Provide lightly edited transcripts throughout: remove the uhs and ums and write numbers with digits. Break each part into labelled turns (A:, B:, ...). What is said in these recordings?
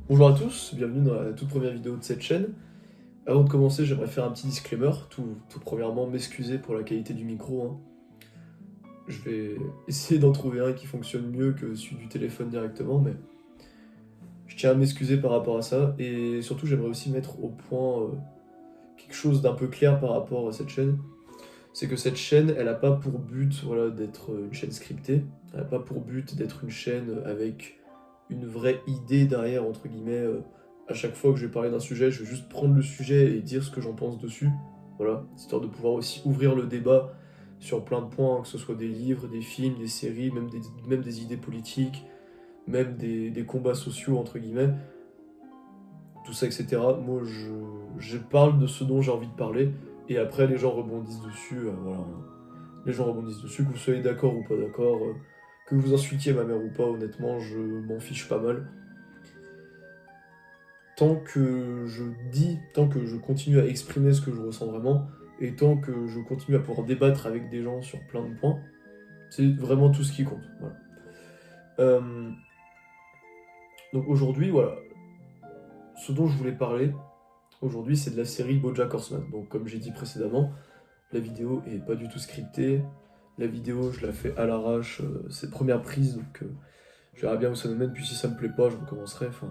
A: Bonjour à tous, bienvenue dans la toute première vidéo de cette chaîne. Avant de commencer, j'aimerais faire un petit disclaimer. Tout premièrement, m'excuser pour la qualité du micro, hein. Je vais essayer d'en trouver un qui fonctionne mieux que celui du téléphone directement, mais je tiens à m'excuser par rapport à ça. Et surtout, j'aimerais aussi mettre au point quelque chose d'un peu clair par rapport à cette chaîne. C'est que cette chaîne, elle n'a pas pour but voilà, d'être une chaîne scriptée. Elle n'a pas pour but d'être une chaîne avec une vraie idée derrière, entre guillemets. À chaque fois que je vais parler d'un sujet, je vais juste prendre le sujet et dire ce que j'en pense dessus. Voilà, histoire de pouvoir aussi ouvrir le débat sur plein de points, que ce soit des livres, des films, des séries, même des idées politiques, même des combats sociaux, entre guillemets, tout ça, etc. Moi, je parle de ce dont j'ai envie de parler, et après, les gens rebondissent dessus, voilà. Les gens rebondissent dessus, que vous soyez d'accord ou pas d'accord, que vous insultiez ma mère ou pas, honnêtement, je m'en fiche pas mal. Tant que je dis, tant que je continue à exprimer ce que je ressens vraiment, et tant que je continue à pouvoir débattre avec des gens sur plein de points, c'est vraiment tout ce qui compte. Voilà. Euh, donc aujourd'hui, voilà, ce dont je voulais parler aujourd'hui, c'est de la série BoJack Horseman. Donc comme j'ai dit précédemment, la vidéo est pas du tout scriptée. La vidéo, je la fais à l'arrache, c'est première prise, donc je verrai bien où ça nous mène, puis si ça me plaît pas, je recommencerai. Enfin,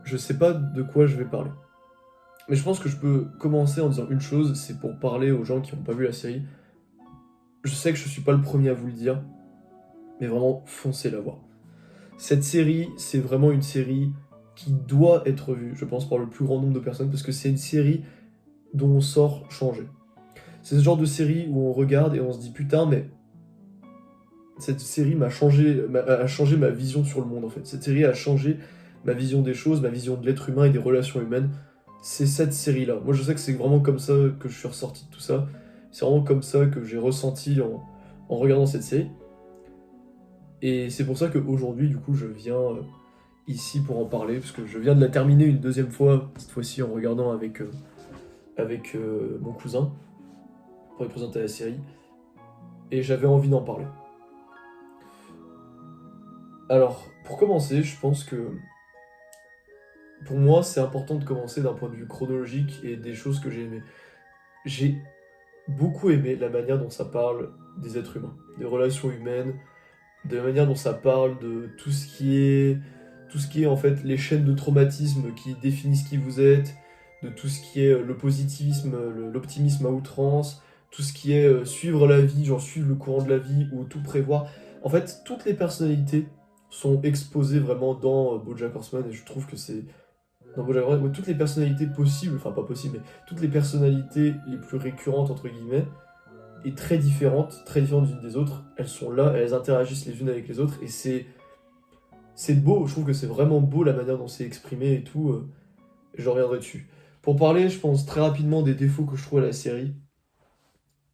A: je sais pas de quoi je vais parler. Mais je pense que je peux commencer en disant une chose, c'est pour parler aux gens qui n'ont pas vu la série. Je sais que je suis pas le premier à vous le dire, mais vraiment, foncez la voir. Cette série, c'est vraiment une série qui doit être vue, je pense, par le plus grand nombre de personnes, parce que c'est une série dont on sort changé. C'est ce genre de série où on regarde et on se dit putain, mais cette série a changé ma vision sur le monde en fait. Cette série a changé ma vision des choses, ma vision de l'être humain et des relations humaines. C'est cette série-là. Moi je sais que c'est vraiment comme ça que je suis ressorti de tout ça. C'est vraiment comme ça que j'ai ressenti en regardant cette série. Et c'est pour ça qu'aujourd'hui, du coup, je viens ici pour en parler, parce que je viens de la terminer une deuxième fois, cette fois-ci en regardant avec mon cousin, pour lui présenter la série. Et j'avais envie d'en parler. Alors, pour commencer, je pense que pour moi, c'est important de commencer d'un point de vue chronologique et des choses que j'ai aimées. J'ai beaucoup aimé la manière dont ça parle des êtres humains, des relations humaines, de la manière dont ça parle de tout ce qui est en fait les chaînes de traumatisme qui définissent qui vous êtes, de tout ce qui est le positivisme, l'optimisme à outrance, tout ce qui est suivre la vie, genre suivre le courant de la vie ou tout prévoir. En fait, toutes les personnalités sont exposées vraiment dans BoJack Horseman et je trouve que c'est dans BoJack Horseman, ouais, toutes les personnalités possibles, enfin pas possibles, mais toutes les personnalités les plus récurrentes entre guillemets et très différentes les unes des autres. Elles sont là, elles interagissent les unes avec les autres, et c'est beau. Je trouve que c'est vraiment beau la manière dont c'est exprimé et tout. Je reviendrai dessus. Pour parler, je pense très rapidement des défauts que je trouve à la série.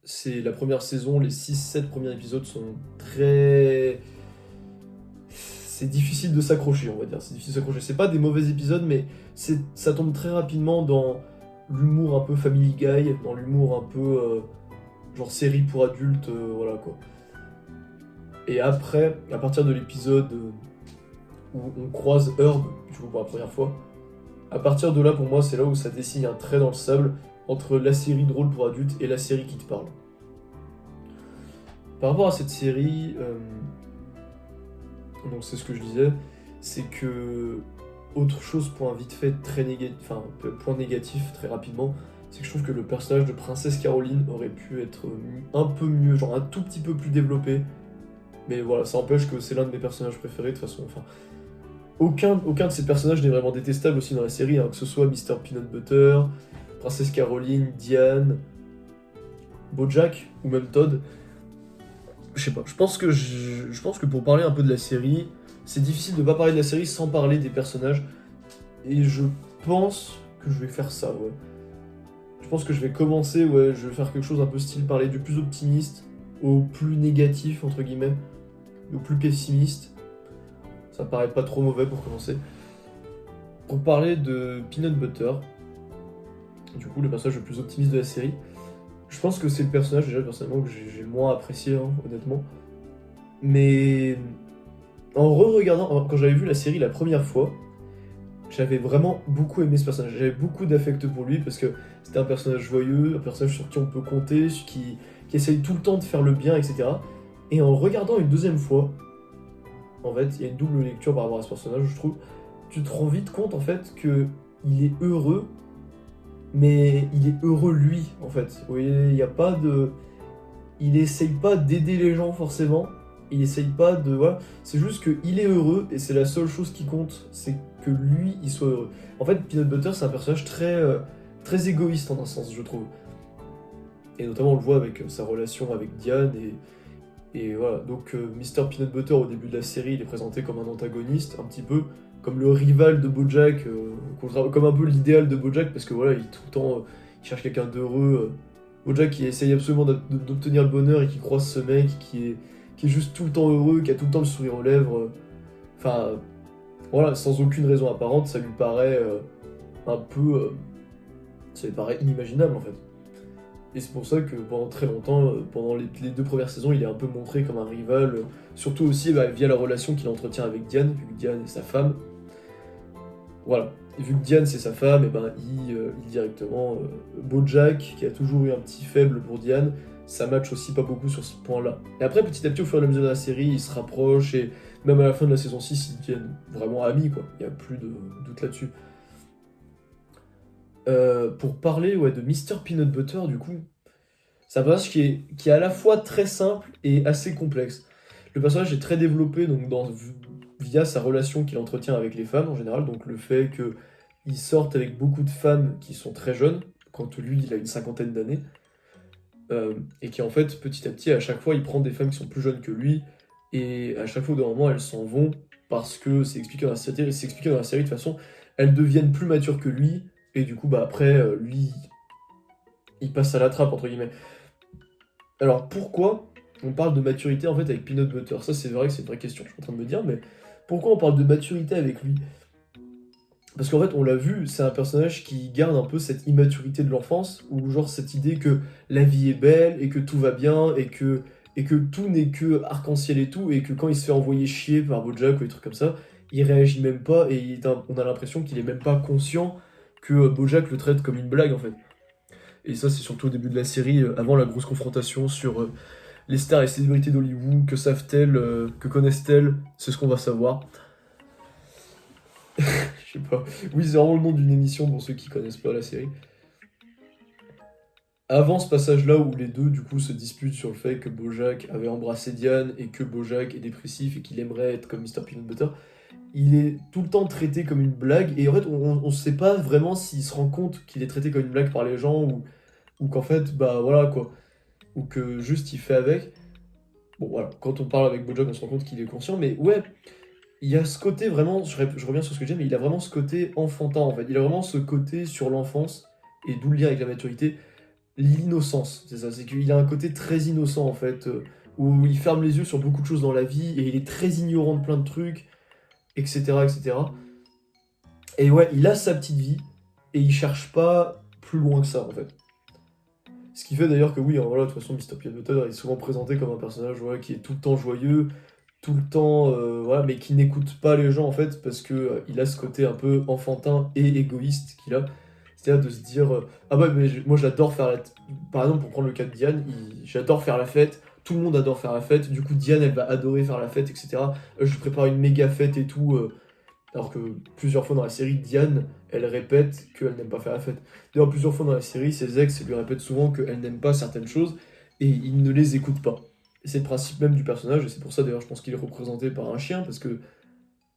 A: C'est la première saison, les 6-7 premiers épisodes sont très. C'est difficile de s'accrocher, on va dire. C'est difficile de s'accrocher. C'est pas des mauvais épisodes, mais ça tombe très rapidement dans l'humour un peu Family Guy, dans l'humour un peu genre série pour adultes, voilà quoi. Et après, à partir de l'épisode où on croise Herb, du coup pour la première fois, à partir de là, pour moi, c'est là où ça dessine un trait dans le sable entre la série drôle pour adultes et la série qui te parle. Par rapport à cette série, donc c'est ce que je disais, c'est que autre chose, point vite fait, très négatif, enfin point négatif très rapidement, c'est que je trouve que le personnage de Princesse Caroline aurait pu être un peu mieux, genre un tout petit peu plus développé. Mais voilà, ça empêche que c'est l'un de mes personnages préférés de toute façon. Enfin, aucun de ces personnages n'est vraiment détestable aussi dans la série, hein, que ce soit Mr. Peanut Butter, Princesse Caroline, Diane, BoJack ou même Todd. Je sais pas, je pense que pour parler un peu de la série, c'est difficile de pas parler de la série sans parler des personnages. Et je pense que je vais faire ça, ouais. Je pense que je vais commencer, ouais, je vais faire quelque chose un peu style parler du plus optimiste au plus négatif, entre guillemets, au plus pessimiste. Ça me paraît pas trop mauvais pour commencer. Pour parler de Peanut Butter, du coup le personnage le plus optimiste de la série, je pense que c'est le personnage déjà personnellement que j'ai le moins apprécié, hein, honnêtement. Mais en re-regardant, quand j'avais vu la série la première fois, j'avais vraiment beaucoup aimé ce personnage. J'avais beaucoup d'affect pour lui parce que c'était un personnage joyeux, un personnage sur qui on peut compter, qui essaye tout le temps de faire le bien, etc. Et en le regardant une deuxième fois, en fait, il y a une double lecture par rapport à ce personnage, je trouve. Tu te rends vite compte, en fait, que il est heureux, mais il est heureux lui, en fait. Vous voyez, il n'y a pas de... Il essaye pas d'aider les gens, forcément. Il essaye pas de... Voilà. C'est juste qu'il est heureux, et c'est la seule chose qui compte, c'est que lui, il soit heureux. En fait, Peanut Butter, c'est un personnage très égoïste, en un sens, je trouve. Et notamment, on le voit avec sa relation avec Diane, et voilà, donc Mr. Peanut Butter au début de la série, il est présenté comme un antagoniste, un petit peu comme le rival de BoJack, comme un peu l'idéal de BoJack, parce que voilà, il tout le temps, il cherche quelqu'un d'heureux. BoJack qui essaye absolument d'obtenir le bonheur et qui croise ce mec qui est juste tout le temps heureux, qui a tout le temps le sourire aux lèvres. Enfin, voilà, sans aucune raison apparente, ça lui paraît un peu, ça lui paraît inimaginable en fait. Et c'est pour ça que pendant très longtemps, pendant les deux premières saisons, il est un peu montré comme un rival, surtout aussi via la relation qu'il entretient avec Diane, vu que Diane est sa femme. Voilà. Et vu que Diane c'est sa femme, et ben il directement. BoJack, qui a toujours eu un petit faible pour Diane, ça match aussi pas beaucoup sur ce point-là. Et après, petit à petit, au fur et à mesure de la série, ils se rapprochent, et même à la fin de la saison 6, ils deviennent vraiment amis, quoi. Il n'y a plus de doute là-dessus. Pour parler ouais, de Mr. Peanut Butter, du coup, c'est un personnage qui est à la fois très simple et assez complexe. Le personnage est très développé donc via sa relation qu'il entretient avec les femmes en général, donc le fait qu'il sorte avec beaucoup de femmes qui sont très jeunes, quand lui il a une cinquantaine d'années, et qui en fait petit à petit à chaque fois il prend des femmes qui sont plus jeunes que lui, et à chaque fois au bout d'un moment elles s'en vont parce que c'est expliqué dans la série, de toute façon, elles deviennent plus matures que lui, et du coup bah après lui il passe à la trappe entre guillemets. Alors pourquoi on parle de maturité en fait avec Peanut Butter? Ça c'est vrai que c'est une vraie question, je suis en train de me dire, mais pourquoi on parle de maturité avec lui? Parce qu'en fait on l'a vu, c'est un personnage qui garde un peu cette immaturité de l'enfance, ou genre cette idée que la vie est belle et que tout va bien et que tout n'est que arc-en-ciel et tout, et que quand il se fait envoyer chier par BoJack ou des trucs comme ça, il réagit même pas et on a l'impression qu'il est même pas conscient que BoJack le traite comme une blague en fait. Et ça c'est surtout au début de la série, avant la grosse confrontation sur les stars et célébrités d'Hollywood, que savent-elles, que connaissent-elles, c'est ce qu'on va savoir. Je sais pas. Oui, c'est vraiment le nom d'une émission pour ceux qui connaissent pas la série. Avant ce passage-là où les deux du coup se disputent sur le fait que BoJack avait embrassé Diane et que BoJack est dépressif et qu'il aimerait être comme Mr. Peanut Butter, il est tout le temps traité comme une blague et en fait on sait pas vraiment s'il se rend compte qu'il est traité comme une blague par les gens ou qu'en fait bah voilà quoi, ou que juste il fait avec. Bon voilà, quand on parle avec BoJack on se rend compte qu'il est conscient, mais ouais, il y a ce côté vraiment, je reviens sur ce que je disais, mais il a vraiment ce côté enfantin en fait. Il a vraiment ce côté sur l'enfance, et d'où le lien avec la maturité, l'innocence. C'est ça, c'est qu'il a un côté très innocent en fait, où il ferme les yeux sur beaucoup de choses dans la vie, et il est très ignorant de plein de trucs, etc. etc. Et ouais, il a sa petite vie, et il cherche pas plus loin que ça en fait. Ce qui fait d'ailleurs que oui, hein, voilà, de toute façon, Mr. Peanut Butter est souvent présenté comme un personnage voilà, qui est tout le temps joyeux, tout le temps, voilà, mais qui n'écoute pas les gens en fait, parce que il a ce côté un peu enfantin et égoïste qu'il a. C'est-à-dire de se dire, ah bah mais moi j'adore faire la... Par exemple, pour prendre le cas de Diane, j'adore faire la fête, tout le monde adore faire la fête, du coup Diane elle va adorer faire la fête, etc. Je lui prépare une méga fête et tout, alors que plusieurs fois dans la série, Diane, elle répète qu'elle n'aime pas faire la fête. D'ailleurs, plusieurs fois dans la série, ses ex lui répètent souvent qu'elle n'aime pas certaines choses et il ne les écoute pas. Et c'est le principe même du personnage, et c'est pour ça d'ailleurs je pense qu'il est représenté par un chien, parce que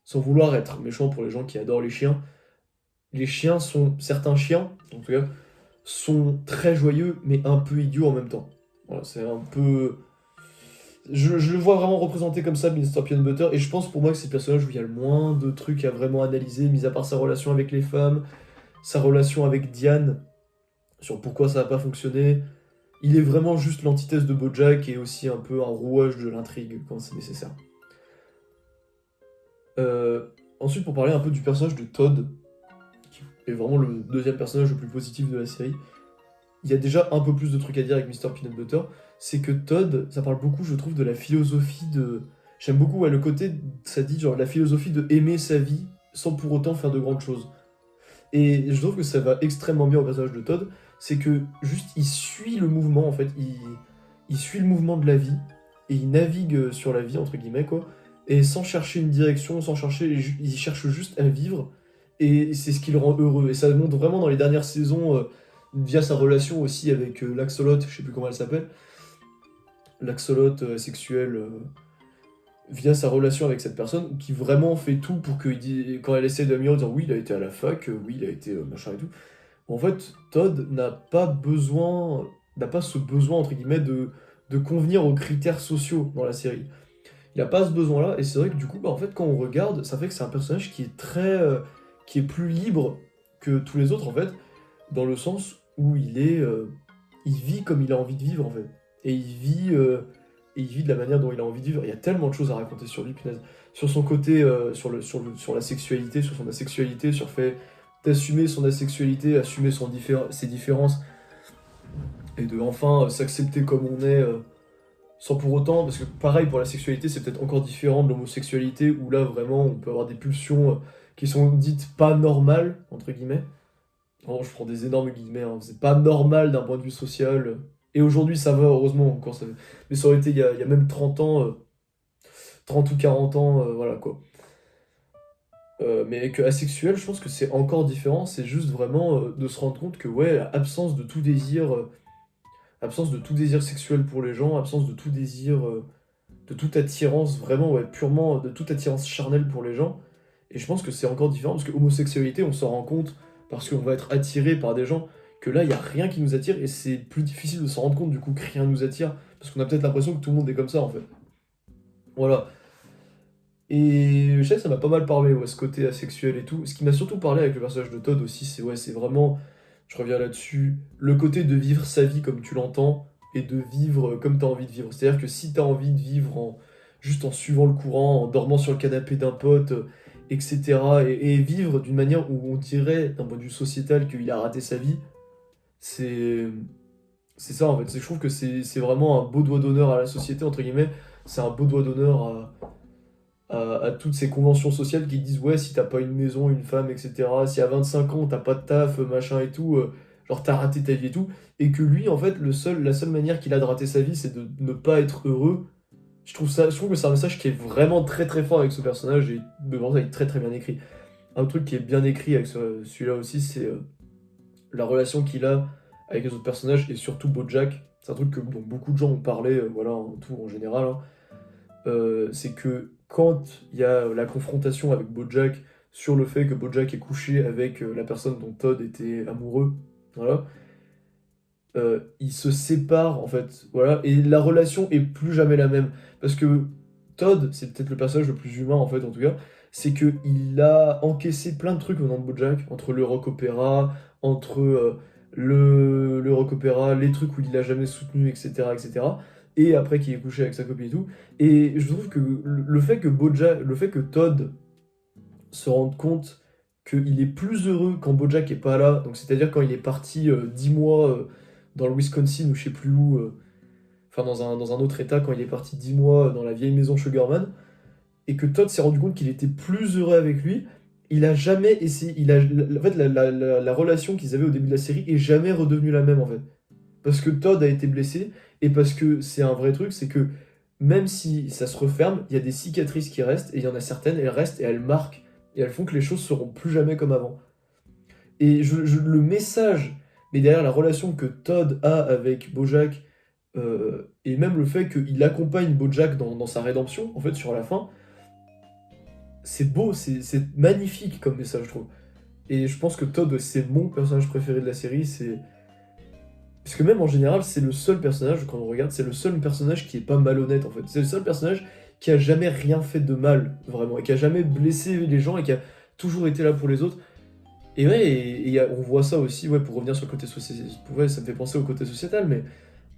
A: sans vouloir être méchant pour les gens qui adorent les chiens sont, certains chiens, en tout cas, sont très joyeux, mais un peu idiots en même temps. Voilà, c'est un peu... Je le vois vraiment représenté comme ça, Mr. Peanut Butter, et je pense pour moi que c'est le personnage où il y a le moins de trucs à vraiment analyser, mis à part sa relation avec les femmes, sa relation avec Diane, sur pourquoi ça n'a pas fonctionné. Il est vraiment juste l'antithèse de BoJack et aussi un peu un rouage de l'intrigue quand c'est nécessaire. Ensuite, pour parler un peu du personnage de Todd, qui est vraiment le deuxième personnage le plus positif de la série, il y a déjà un peu plus de trucs à dire avec Mr. Peanut Butter. C'est que Todd, ça parle beaucoup, je trouve, de la philosophie de. J'aime beaucoup ouais, le côté, ça dit genre la philosophie de aimer sa vie sans pour autant faire de grandes choses. Et je trouve que ça va extrêmement bien au personnage de Todd, c'est que juste il suit le mouvement en fait, il suit le mouvement de la vie, et il navigue sur la vie entre guillemets quoi, et sans chercher une direction, sans chercher, il cherche juste à vivre, et c'est ce qui le rend heureux. Et ça montre vraiment dans les dernières saisons, via sa relation aussi avec l'axolote, je sais plus comment elle s'appelle, l'axolote sexuelle, via sa relation avec cette personne, qui vraiment fait tout pour que, quand elle essaie d'améliorer, dire oui, il a été à la fac, oui, il a été machin et tout. En fait, Todd n'a pas ce besoin, entre guillemets, de convenir aux critères sociaux dans la série. Il n'a pas ce besoin-là, et c'est vrai que du coup, bah, en fait, quand on regarde, ça fait que c'est un personnage qui est qui est plus libre que tous les autres, en fait, dans le sens où il vit comme il a envie de vivre, en fait. Et il vit de la manière dont il a envie de vivre. Il y a tellement de choses à raconter sur lui, punaise. Sur son côté, sur la sexualité, sur son asexualité, sur le fait d'assumer son asexualité, assumer ses différences, et de enfin s'accepter comme on est, sans pour autant, parce que pareil pour la sexualité, c'est peut-être encore différent de l'homosexualité, où là vraiment on peut avoir des pulsions qui sont dites pas normales, entre guillemets. Vraiment, je prends des énormes guillemets, hein. C'est pas normal d'un point de vue social. Et aujourd'hui ça va, heureusement, encore ça. Mais ça aurait été il y a même 30 ans, 30 ou 40 ans, voilà quoi. Mais que asexuel, je pense que c'est encore différent, c'est juste vraiment de se rendre compte que ouais, absence de tout désir sexuel pour les gens, absence de tout désir, de toute attirance, vraiment, ouais, purement de toute attirance charnelle pour les gens. Et je pense que c'est encore différent, parce que homosexualité, on s'en rend compte, parce qu'on va être attiré par des gens, que là, il n'y a rien qui nous attire, et c'est plus difficile de s'en rendre compte, du coup, que rien nous attire, parce qu'on a peut-être l'impression que tout le monde est comme ça, en fait. Voilà. Et je sais que ça m'a pas mal parlé, ouais, ce côté asexuel et tout. Ce qui m'a surtout parlé avec le personnage de Todd aussi, c'est ouais, c'est vraiment, je reviens là-dessus, le côté de vivre sa vie comme tu l'entends et de vivre comme tu as envie de vivre. C'est-à-dire que si tu as envie de vivre juste en suivant le courant, en dormant sur le canapé d'un pote, etc., et vivre d'une manière où on dirait, d'un point de vue sociétal, qu'il a raté sa vie, c'est c'est ça en fait. Je trouve que c'est vraiment un beau doigt d'honneur à la société, entre guillemets. C'est un beau doigt d'honneur à toutes ces conventions sociales qui disent ouais, si t'as pas une maison, une femme, etc., si à 25 ans t'as pas de taf, machin et tout, genre t'as raté ta vie et tout, et que lui en fait la seule manière qu'il a de rater sa vie c'est de ne pas être heureux. Je trouve que c'est un message qui est vraiment très très fort avec ce personnage, et de vraiment il est très très bien écrit. Un truc qui est bien écrit avec celui-là aussi, c'est la relation qu'il a avec les autres personnages, et surtout BoJack. C'est un truc dont beaucoup de gens ont parlé, voilà, en tout en général, hein. C'est que quand il y a la confrontation avec BoJack sur le fait que BoJack est couché avec la personne dont Todd était amoureux, voilà, ils se séparent en fait, voilà, et la relation est plus jamais la même. Parce que Todd, c'est peut-être le personnage le plus humain en fait, en tout cas, c'est que il a encaissé plein de trucs venant de BoJack, entre le rock opéra, entre le rock opéra, les trucs où il l'a jamais soutenu, etc., etc. Et après qu'il est couché avec sa copine et tout. Et je trouve que le fait que Todd se rende compte qu'il est plus heureux quand BoJack est pas là, donc c'est-à-dire quand il est parti 10 mois dans le Wisconsin ou je sais plus où, enfin dans un autre état, quand il est parti 10 mois dans la vieille maison Sugarman, et que Todd s'est rendu compte qu'il était plus heureux avec lui, il a jamais essayé, en fait la relation qu'ils avaient au début de la série est jamais redevenue la même en fait. Parce que Todd a été blessé, et parce que c'est un vrai truc, c'est que même si ça se referme, il y a des cicatrices qui restent, et il y en a certaines, elles restent et elles marquent, et elles font que les choses seront plus jamais comme avant. Et le message, mais derrière la relation que Todd a avec BoJack, et même le fait qu'il accompagne BoJack dans sa rédemption, en fait, sur la fin, c'est beau, c'est magnifique comme message, je trouve. Et je pense que Todd, c'est mon personnage préféré de la série, c'est... Parce que même en général, c'est le seul personnage, quand on regarde, c'est le seul personnage qui est pas malhonnête en fait. C'est le seul personnage qui a jamais rien fait de mal, vraiment, et qui a jamais blessé les gens, et qui a toujours été là pour les autres. Et ouais, on voit ça aussi, ouais, pour revenir sur le côté sociétal, ouais, ça me fait penser au côté sociétal, mais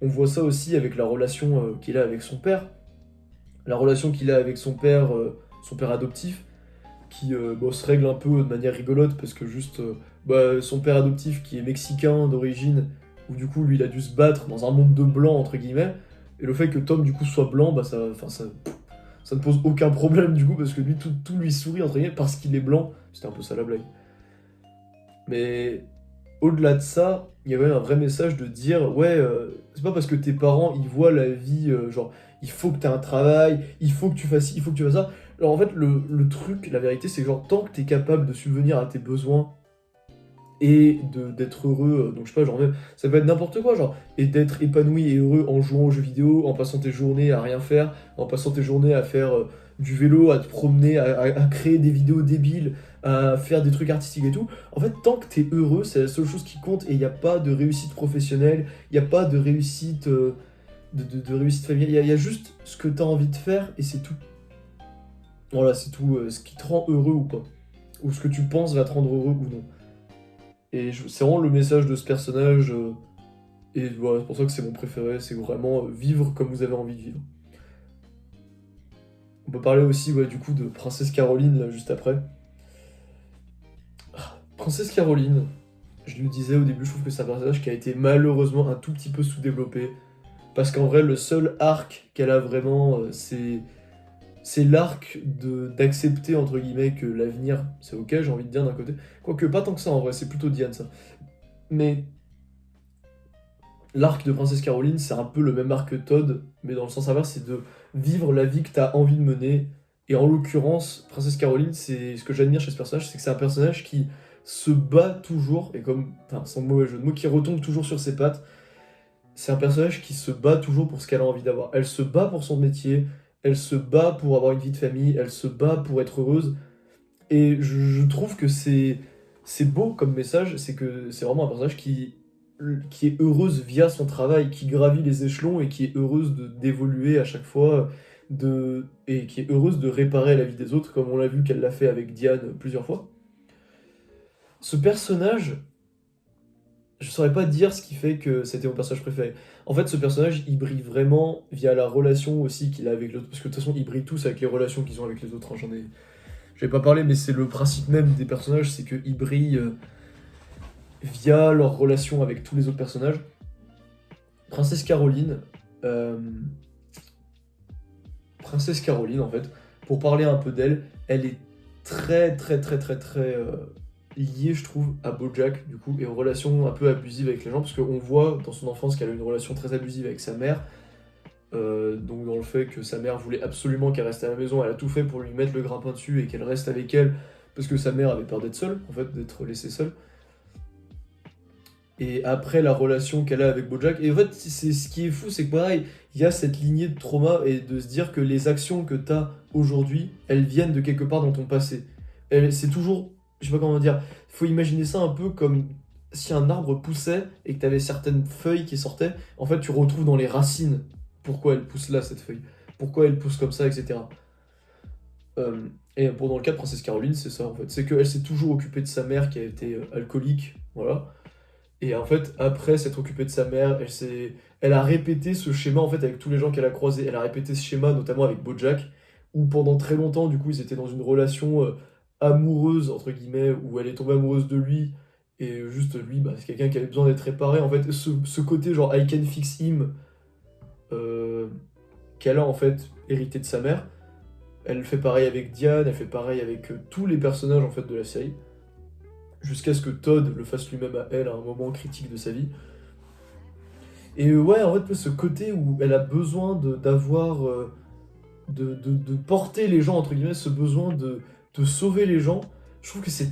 A: on voit ça aussi avec la relation qu'il a avec son père. La relation qu'il a avec son père adoptif, qui bon, se règle un peu de manière rigolote, parce que juste, bah, son père adoptif qui est mexicain d'origine, où du coup lui il a dû se battre dans un monde de blancs entre guillemets, et le fait que Tom du coup soit blanc, bah ça, enfin, ça ne pose aucun problème du coup, parce que lui, tout lui sourit, entre guillemets, parce qu'il est blanc. C'était un peu ça la blague. Mais au-delà de ça, il y avait un vrai message de dire, ouais, c'est pas parce que tes parents, ils voient la vie, genre, il faut que tu aies un travail, il faut que tu fasses ci, il faut que tu fasses ça. Alors en fait, le truc, la vérité, c'est que genre, tant que tu es capable de subvenir à tes besoins et d'être heureux, donc je sais pas, genre même, ça peut être n'importe quoi, genre, et d'être épanoui et heureux en jouant aux jeux vidéo, en passant tes journées à rien faire, en passant tes journées à faire du vélo, à te promener, à créer des vidéos débiles, à faire des trucs artistiques et tout. En fait, tant que t'es heureux, c'est la seule chose qui compte, et il n'y a pas de réussite professionnelle, il n'y a pas de réussite, de réussite familiale, il y a juste ce que t'as envie de faire, et c'est tout. Voilà, c'est tout, ce qui te rend heureux ou pas. Ou ce que tu penses va te rendre heureux ou non. Et c'est vraiment le message de ce personnage. Et voilà, c'est pour ça que c'est mon préféré. C'est vraiment vivre comme vous avez envie de vivre. On peut parler aussi, ouais, du coup, de Princesse Caroline, là, juste après. Princesse Caroline, je le disais au début, je trouve que c'est un personnage qui a été malheureusement un tout petit peu sous-développé. Parce qu'en vrai, le seul arc qu'elle a vraiment, c'est l'arc d'accepter, entre guillemets, que l'avenir, c'est ok, j'ai envie de dire d'un côté. Quoique, pas tant que ça, en vrai, c'est plutôt Diane, ça. Mais l'arc de Princesse Caroline, c'est un peu le même arc que Todd, mais dans le sens inverse, c'est de vivre la vie que tu as envie de mener. Et en l'occurrence, Princesse Caroline, c'est ce que j'admire chez ce personnage, c'est que c'est un personnage qui se bat toujours, et comme, enfin, sans mauvais jeu de mots, qui retombe toujours sur ses pattes. C'est un personnage qui se bat toujours pour ce qu'elle a envie d'avoir. Elle se bat pour son métier, elle se bat pour avoir une vie de famille, elle se bat pour être heureuse. Et je trouve que c'est beau comme message, c'est que c'est vraiment un personnage qui est heureuse via son travail, qui gravit les échelons et qui est heureuse d'évoluer à chaque fois, et qui est heureuse de réparer la vie des autres, comme on l'a vu qu'elle l'a fait avec Diane plusieurs fois. Ce personnage, je saurais pas dire ce qui fait que c'était mon personnage préféré. En fait, ce personnage, il brille vraiment via la relation aussi qu'il a avec l'autre. Parce que de toute façon, ils brillent tous avec les relations qu'ils ont avec les autres, hein. J'en ai pas parlé, mais c'est le principe même des personnages, c'est qu'ils brillent via leur relation avec tous les autres personnages. Princesse Caroline, euh, Princesse Caroline, en fait, pour parler un peu d'elle, elle est très, très, très, très, très liée, je trouve, à BoJack, du coup, et aux relations un peu abusives avec les gens, parce qu'on voit dans son enfance qu'elle a une relation très abusive avec sa mère, donc dans le fait que sa mère voulait absolument qu'elle reste à la maison, elle a tout fait pour lui mettre le grappin dessus et qu'elle reste avec elle, parce que sa mère avait peur d'être seule, en fait, d'être laissée seule. Et après la relation qu'elle a avec BoJack, et en fait, c'est ce qui est fou, c'est que pareil, il y a cette lignée de trauma et de se dire que les actions que tu as aujourd'hui, elles viennent de quelque part dans ton passé. C'est toujours, je sais pas comment dire, il faut imaginer ça un peu comme si un arbre poussait et que tu avais certaines feuilles qui sortaient, en fait tu retrouves dans les racines pourquoi elle pousse là cette feuille, pourquoi elle pousse comme ça, etc. Euh, et pour dans le cas de Princesse Caroline, c'est ça en fait, c'est qu'elle s'est toujours occupée de sa mère qui a été alcoolique, voilà. Et en fait, après s'être occupée de sa mère, elle a répété ce schéma en fait avec tous les gens qu'elle a croisés. Elle a répété ce schéma notamment avec BoJack, où pendant très longtemps, du coup, ils étaient dans une relation amoureuse entre guillemets, où elle est tombée amoureuse de lui et juste lui, bah, c'est quelqu'un qui avait besoin d'être réparé. En fait, ce côté genre I can fix him euh, qu'elle a en fait hérité de sa mère. Elle fait pareil avec Diane, elle fait pareil avec tous les personnages en fait de la série jusqu'à ce que Todd le fasse lui-même à elle à un moment critique de sa vie. Et ouais, en fait, ce côté où elle a besoin d'avoir, de porter les gens, entre guillemets, ce besoin de sauver les gens, je trouve que c'est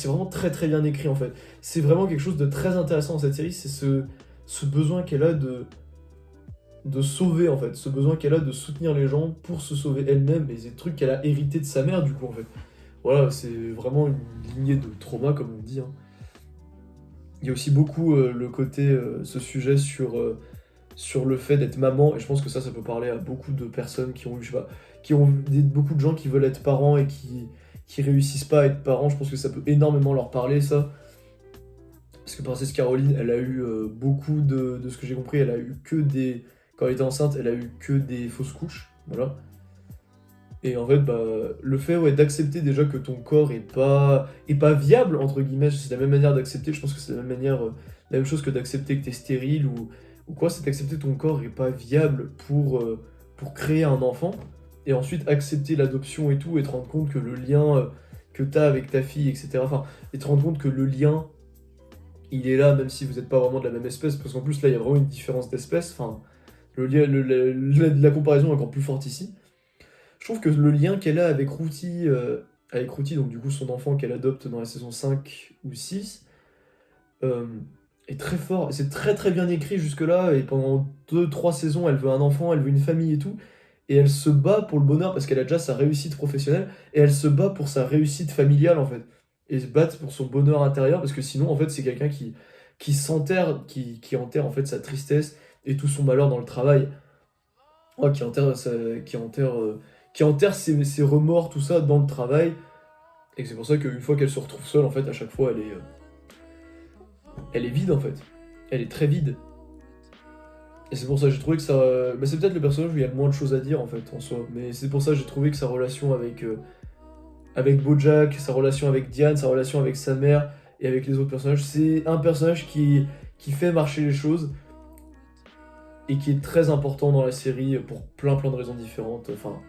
A: vraiment très très bien écrit en fait. C'est vraiment quelque chose de très intéressant dans cette série, c'est ce besoin qu'elle a de sauver en fait, ce besoin qu'elle a de soutenir les gens pour se sauver elle-même, et c'est des trucs qu'elle a hérité de sa mère du coup en fait. Voilà, c'est vraiment une lignée de trauma comme on dit, hein. Il y a aussi beaucoup le côté, ce sujet sur le fait d'être maman, et je pense que ça peut parler à beaucoup de personnes qui ont eu, je sais pas, beaucoup de gens qui veulent être parents et qui réussissent pas à être parents, je pense que ça peut énormément leur parler, ça. Parce que Princesse Caroline, elle a eu beaucoup de ce que j'ai compris, elle a eu que des. Quand elle était enceinte, elle a eu que des fausses couches, voilà. Et en fait, bah, le fait ouais, d'accepter déjà que ton corps est pas viable, entre guillemets, c'est la même manière d'accepter, je pense que c'est la même manière, la même chose que d'accepter que t'es stérile ou quoi, c'est d'accepter que ton corps est pas viable pour créer un enfant. et ensuite accepter l'adoption et tout, et te rendre compte que le lien que t'as avec ta fille, etc. Enfin, et te rendre compte que le lien, il est là, même si vous n'êtes pas vraiment de la même espèce, parce qu'en plus là, il y a vraiment une différence d'espèce. Enfin, la comparaison est encore plus forte ici. Je trouve que le lien qu'elle a avec Routy, donc du coup son enfant qu'elle adopte dans la saison 5 ou 6, euh, est très fort. C'est très très bien écrit jusque-là, et pendant 2 3 saisons, elle veut un enfant, elle veut une famille et tout. Et elle se bat pour le bonheur parce qu'elle a déjà sa réussite professionnelle, et elle se bat pour sa réussite familiale en fait. Et se bat pour son bonheur intérieur, parce que sinon en fait c'est quelqu'un qui s'enterre, qui enterre en fait sa tristesse et tout son malheur dans le travail. Ouais, qui enterre ses remords, tout ça dans le travail. Et que c'est pour ça qu'une fois qu'elle se retrouve seule, en fait, à chaque fois, elle est vide, en fait. Elle est très vide. Et c'est pour ça que j'ai trouvé que ça... Mais c'est peut-être le personnage où il y a le moins de choses à dire, en fait, en soi. Mais c'est pour ça que j'ai trouvé que sa relation avec Bojack, sa relation avec Diane, sa relation avec sa mère et avec les autres personnages, c'est un personnage qui fait marcher les choses et qui est très important dans la série pour plein plein de raisons différentes. Enfin,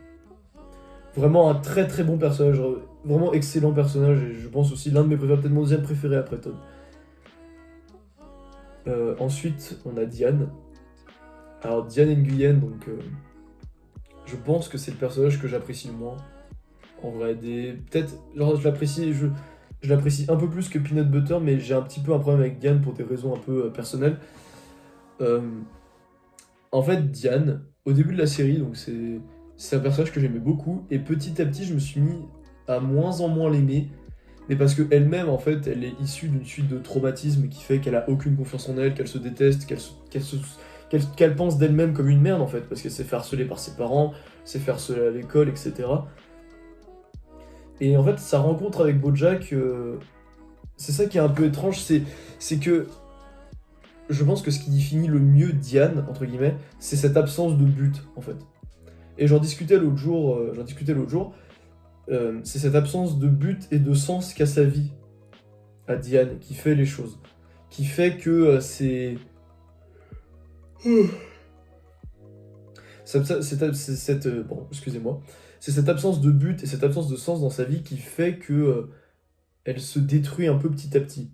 A: vraiment un très très bon personnage, vraiment excellent personnage, et je pense aussi l'un de mes préférés, peut-être mon deuxième préféré après Todd. Ensuite, on a Diane. Alors Diane Nguyen, donc je pense que c'est le personnage que j'apprécie le moins. En vrai, peut-être, genre je l'apprécie un peu plus que Peanut Butter, mais j'ai un petit peu un problème avec Diane pour des raisons un peu personnelles. Euh, En fait, Diane, au début de la série, donc c'est un personnage que j'aimais beaucoup, et petit à petit, je me suis mis à moins en moins l'aimer, mais parce qu'elle-même, en fait, elle est issue d'une suite de traumatismes qui fait qu'elle a aucune confiance en elle, qu'elle se déteste, qu'elle pense d'elle-même comme une merde, en fait, parce qu'elle s'est fait harceler par ses parents, s'est fait harceler à l'école, etc. Et en fait, sa rencontre avec Bojack, c'est ça qui est un peu étrange, c'est que je pense que ce qui définit le mieux Diane, entre guillemets, c'est cette absence de but, en fait. Et j'en discutais l'autre jour, c'est cette absence de but et de sens qu'a sa vie, à Diane, qui fait les choses. Qui fait que bon, excusez-moi. C'est cette absence de but et cette absence de sens dans sa vie qui fait que elle se détruit un peu petit à petit.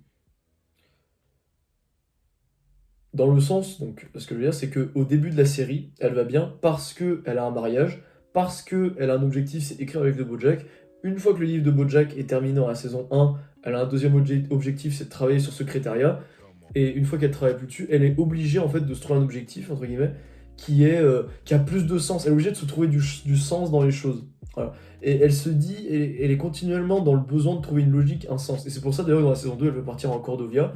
A: Dans le sens, donc, ce que je veux dire, c'est qu'au début de la série, elle va bien parce qu'elle a un mariage, parce qu'elle a un objectif, c'est écrire avec le BoJack. Une fois que le livre de BoJack est terminé dans la saison 1, elle a un deuxième objectif, c'est de travailler sur Secrétariat. Et une fois qu'elle travaille plus dessus, elle est obligée en fait de se trouver un objectif, entre guillemets, qui a plus de sens. Elle est obligée de se trouver du sens dans les choses. Voilà. Et elle se dit, elle est continuellement dans le besoin de trouver une logique, un sens. Et c'est pour ça d'ailleurs dans la saison 2, elle veut partir en Cordovia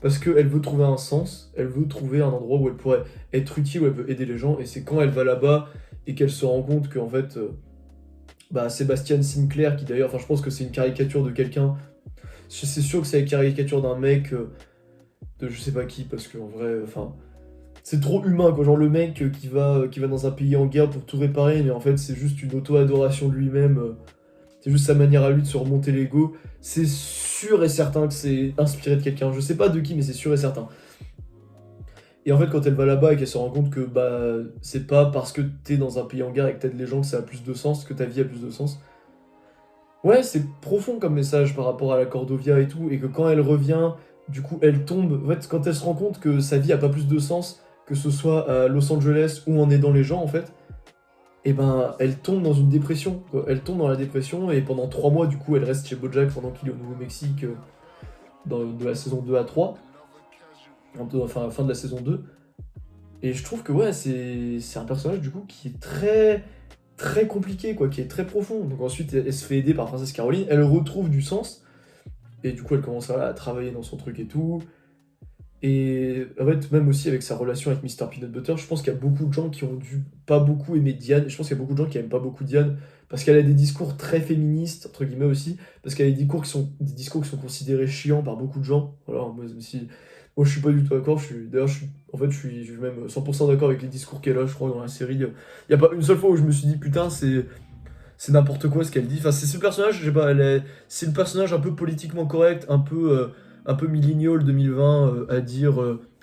A: parce qu'elle veut trouver un sens, elle veut trouver un endroit où elle pourrait être utile, où elle peut aider les gens, et c'est quand elle va là-bas et qu'elle se rend compte qu'en fait, bah, Sébastien Sinclair, qui d'ailleurs, enfin je pense que c'est une caricature de quelqu'un, c'est sûr que c'est la caricature d'un mec de je sais pas qui, parce qu'en vrai, enfin, c'est trop humain, quoi, genre le mec qui va dans un pays en guerre pour tout réparer, mais en fait c'est juste une auto-adoration de lui-même, c'est juste sa manière à lui de se remonter l'ego. C'est sûr et certain que c'est inspiré de quelqu'un. Je sais pas de qui, mais c'est sûr et certain. Et en fait, quand elle va là-bas et qu'elle se rend compte que bah c'est pas parce que t'es dans un pays en guerre et que t'aides les gens que ça a plus de sens, que ta vie a plus de sens. Ouais, c'est profond comme message par rapport à la Cordovia et tout, et que quand elle revient, du coup, elle tombe. En fait, quand elle se rend compte que sa vie a pas plus de sens, que ce soit à Los Angeles ou en aidant les gens, en fait, et ben elle tombe dans une dépression, quoi. Elle tombe dans la dépression et pendant 3 mois du coup elle reste chez Bojack pendant qu'il est au Nouveau-Mexique de la saison 2 à 3, enfin fin de la saison 2. Et je trouve que ouais c'est un personnage du coup qui est très très compliqué quoi, qui est très profond. Donc ensuite elle se fait aider par Princesse Caroline, elle retrouve du sens et du coup elle commence à travailler dans son truc et tout. Et en fait, même aussi avec sa relation avec Mr. Peanut Butter, je pense qu'il y a beaucoup de gens qui ont dû pas beaucoup aimer Diane. Et je pense qu'il y a beaucoup de gens qui aiment pas beaucoup Diane parce qu'elle a des discours très féministes, entre guillemets aussi, parce qu'elle a des discours qui sont considérés chiants par beaucoup de gens. Voilà, moi je suis pas du tout d'accord. Je suis même 100% d'accord avec les discours qu'elle a, je crois, dans la série. Il y a pas une seule fois où je me suis dit, putain, c'est n'importe quoi ce qu'elle dit. Enfin, c'est ce personnage, je sais pas, c'est le personnage un peu politiquement correct, un peu millennial 2020,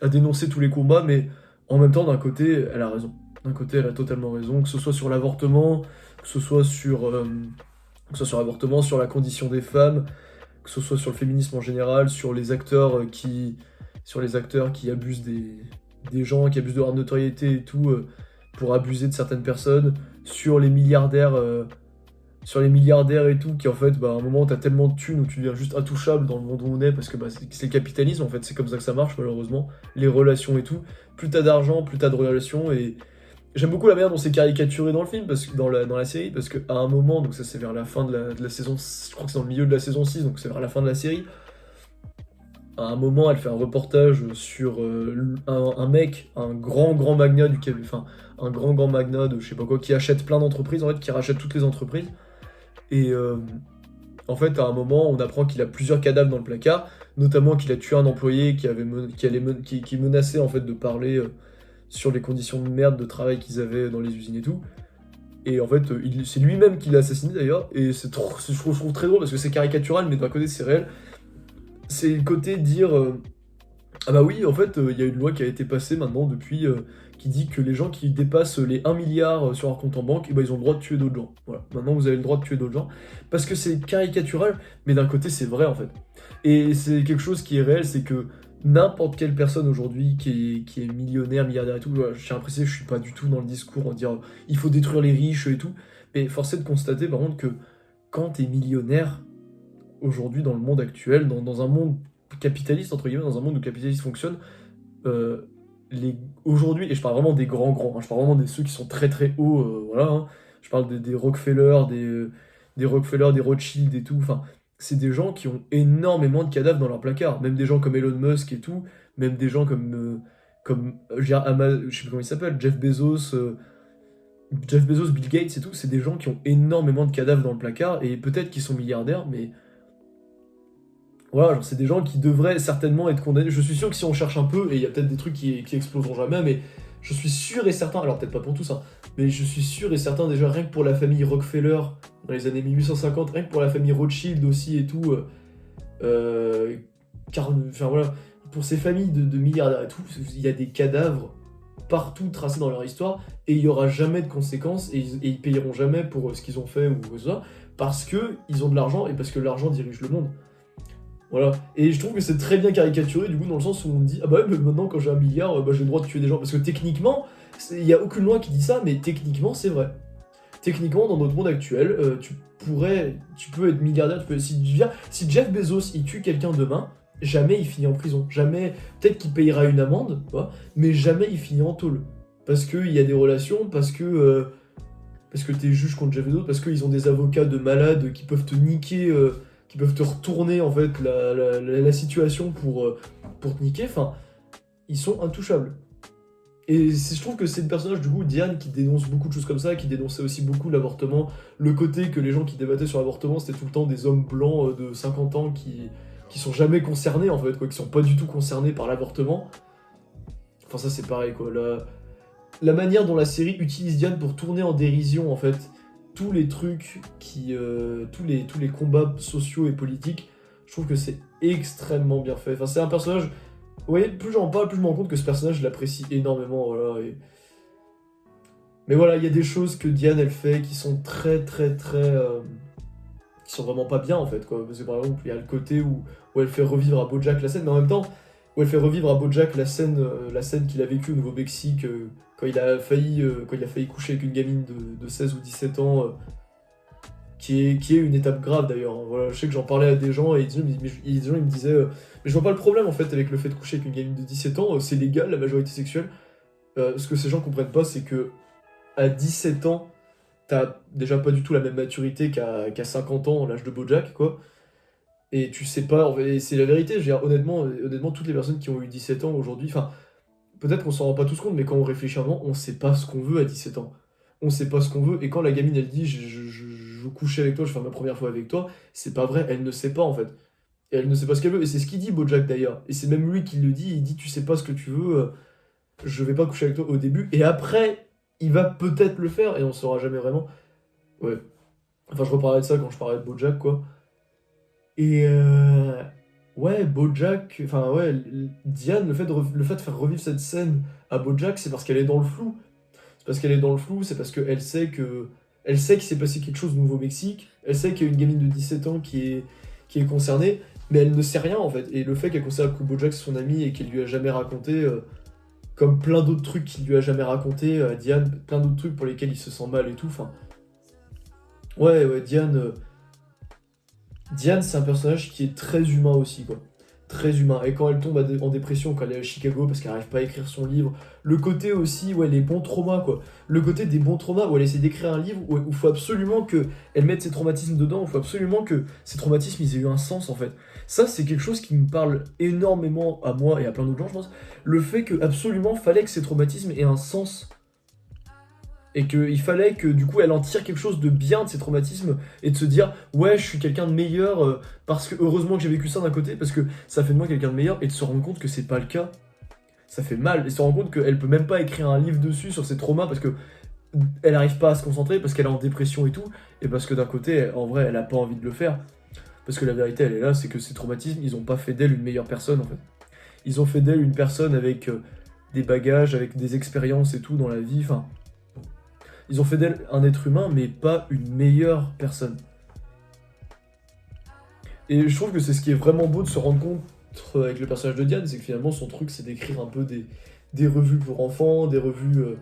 A: à dénoncer tous les combats, mais en même temps, d'un côté, elle a raison. D'un côté, elle a totalement raison, que ce soit sur l'avortement, que que ce soit sur l'avortement, sur la condition des femmes, que ce soit sur le féminisme en général, sur les acteurs qui abusent des gens, qui abusent de leur notoriété et tout, pour abuser de certaines personnes, sur les milliardaires et tout, qui en fait, bah, à un moment, t'as tellement de thunes où tu deviens juste intouchable dans le monde où on est, parce que bah, c'est le capitalisme, en fait, c'est comme ça que ça marche, malheureusement, les relations et tout. Plus t'as d'argent, plus t'as de relations, et j'aime beaucoup la manière dont c'est caricaturé dans le film, parce que dans la série, parce qu'à un moment, donc ça c'est vers la fin de la saison, je crois que c'est dans le milieu de la saison 6, donc c'est vers la fin de la série, à un moment, elle fait un reportage sur un mec, un grand magnat enfin, un grand magnat de je sais pas quoi, qui achète plein d'entreprises, en fait, qui rachète toutes les entreprises, et en fait, à un moment, on apprend qu'il a plusieurs cadavres dans le placard, notamment qu'il a tué un employé qui menaçait en fait de parler sur les conditions de merde de travail qu'ils avaient dans les usines et tout. Et en fait, c'est lui-même qui l'a assassiné d'ailleurs, et je trouve très drôle parce que c'est caricatural, mais d'un côté c'est réel. C'est le côté dire ah bah oui, en fait, il y a une loi qui a été passée maintenant depuis qui dit que les gens qui dépassent les 1 milliard sur leur compte en banque, eh ben, ils ont le droit de tuer d'autres gens. Voilà, maintenant vous avez le droit de tuer d'autres gens. Parce que c'est caricatural, mais d'un côté c'est vrai en fait. Et c'est quelque chose qui est réel, c'est que n'importe quelle personne aujourd'hui qui est millionnaire, milliardaire et tout, voilà, je tiens à préciser, je suis pas du tout dans le discours en dire il faut détruire les riches et tout, mais force est de constater par contre que quand t'es millionnaire, aujourd'hui dans le monde actuel, dans un monde capitaliste, entre guillemets, dans un monde où le capitalisme fonctionne, euh, aujourd'hui, et je parle vraiment des grands, hein, je parle vraiment de ceux qui sont très très hauts, voilà, hein, je parle des Rockefeller, des Rockefeller, des Rothschild et tout, enfin, c'est des gens qui ont énormément de cadavres dans leur placard, même des gens comme Elon Musk et tout, même des gens je veux dire, je sais plus comment il s'appelle, Jeff Bezos, Bill Gates et tout, c'est des gens qui ont énormément de cadavres dans le placard, et peut-être qu'ils sont milliardaires, mais voilà, genre c'est des gens qui devraient certainement être condamnés. Je suis sûr que si on cherche un peu, et il y a peut-être des trucs qui exploseront jamais, mais je suis sûr et certain, alors peut-être pas pour tous, hein, mais je suis sûr et certain déjà rien que pour la famille Rockefeller dans les années 1850, rien que pour la famille Rothschild aussi et tout, enfin voilà, pour ces familles de milliardaires et tout, il y a des cadavres partout tracés dans leur histoire, et il y aura jamais de conséquences, et ils payeront jamais pour ce qu'ils ont fait ou quoi que ce soit, parce que ils ont de l'argent et parce que l'argent dirige le monde. Voilà. Et je trouve que c'est très bien caricaturé, du coup, dans le sens où on dit ah bah ouais, mais maintenant quand j'ai 1 milliard, bah, j'ai le droit de tuer des gens. Parce que techniquement, il n'y a aucune loi qui dit ça, mais techniquement, c'est vrai. Techniquement, dans notre monde actuel, tu peux être milliardaire, si Jeff Bezos il tue quelqu'un demain, jamais il finit en prison. Jamais, peut-être qu'il payera une amende, tu vois, mais jamais il finit en tôle. Parce qu'il y a des relations, parce que t'es juge contre Jeff Bezos, parce qu'ils ont des avocats de malades qui peuvent te niquer, qui peuvent te retourner en fait la situation pour te niquer. Enfin, ils sont intouchables. Et je trouve que c'est le personnage du coup Diane qui dénonce beaucoup de choses comme ça, qui dénonçait aussi beaucoup l'avortement, le côté que les gens qui débattaient sur l'avortement c'était tout le temps des hommes blancs de 50 ans qui sont jamais concernés en fait, quoi, qui sont pas du tout concernés par l'avortement. Enfin ça c'est pareil quoi, la manière dont la série utilise Diane pour tourner en dérision en fait tous les trucs tous les combats sociaux et politiques, je trouve que c'est extrêmement bien fait. Enfin c'est un personnage, vous voyez, plus j'en parle, plus je me rends compte que ce personnage je l'apprécie énormément, voilà. Mais voilà, il y a des choses que Diane elle fait qui sont qui sont vraiment pas bien en fait quoi. Parce que par exemple il y a le côté où elle fait revivre à BoJack la scène, mais en même temps où elle fait revivre à BoJack la scène qu'il a vécue au Nouveau-Mexique quand il a failli coucher avec une gamine de 16 ou 17 ans, qui est une étape grave d'ailleurs, hein. Voilà, je sais que j'en parlais à des gens et des gens ils me disaient mais je vois pas le problème en fait avec le fait de coucher avec une gamine de 17 ans, c'est légal la majorité sexuelle. Ce que ces gens comprennent pas c'est que à 17 ans t'as déjà pas du tout la même maturité qu'à 50 ans, l'âge de BoJack quoi. Et tu sais pas, et c'est la vérité, je veux dire, honnêtement, toutes les personnes qui ont eu 17 ans aujourd'hui, enfin, peut-être qu'on s'en rend pas tous compte, mais quand on réfléchit un moment, on sait pas ce qu'on veut à 17 ans. On sait pas ce qu'on veut, et quand la gamine elle dit je veux coucher avec toi, je vais faire ma première fois avec toi, c'est pas vrai, elle ne sait pas en fait. Et elle ne sait pas ce qu'elle veut, et c'est ce qu'il dit Bojack d'ailleurs. Et c'est même lui qui le dit, il dit tu sais pas ce que tu veux, je vais pas coucher avec toi au début, et après, il va peut-être le faire, et on saura jamais vraiment. Ouais. Enfin, je reparlerai de ça quand je parlais de Bojack, quoi. Et ouais, BoJack, enfin ouais, Diane, le fait de faire revivre cette scène à BoJack, c'est parce qu'elle est dans le flou. C'est parce qu'elle est dans le flou, c'est parce qu'elle sait que Elle sait qu'il s'est passé quelque chose au Nouveau-Mexique, elle sait qu'il y a une gamine de 17 ans qui est concernée, mais elle ne sait rien en fait. Et le fait qu'elle considère que Bojack c'est son ami et qu'elle lui a jamais raconté, comme plein d'autres trucs qu'il lui a jamais raconté à Diane, plein d'autres trucs pour lesquels il se sent mal et tout, enfin... Ouais, Diane, c'est un personnage qui est très humain aussi, quoi. Très humain. Et quand elle tombe en dépression, quand elle est à Chicago parce qu'elle n'arrive pas à écrire son livre, le côté aussi, ouais, les bons traumas, quoi. Le côté des bons traumas où elle essaie d'écrire un livre où il faut absolument qu'elle mette ses traumatismes dedans, où il faut absolument que ces traumatismes, ils aient eu un sens, en fait. Ça, c'est quelque chose qui me parle énormément à moi et à plein d'autres gens, je pense. Le fait que absolument fallait que ces traumatismes aient un sens et qu'il fallait que du coup elle en tire quelque chose de bien de ces traumatismes et de se dire ouais je suis quelqu'un de meilleur parce que heureusement que j'ai vécu ça d'un côté parce que ça fait de moi quelqu'un de meilleur et de se rendre compte que c'est pas le cas, ça fait mal et se rendre compte qu'elle peut même pas écrire un livre dessus sur ses traumas parce que elle arrive pas à se concentrer parce qu'elle est en dépression et tout et parce que d'un côté en vrai elle a pas envie de le faire parce que la vérité elle est là, c'est que ces traumatismes ils ont pas fait d'elle une meilleure personne en fait, ils ont fait d'elle une personne avec des bagages, avec des expériences et tout dans la vie, enfin ils ont fait d'elle un être humain, mais pas une meilleure personne. Et je trouve que c'est ce qui est vraiment beau de se rendre compte avec le personnage de Diane, c'est que finalement son truc c'est d'écrire un peu des revues pour enfants, des revues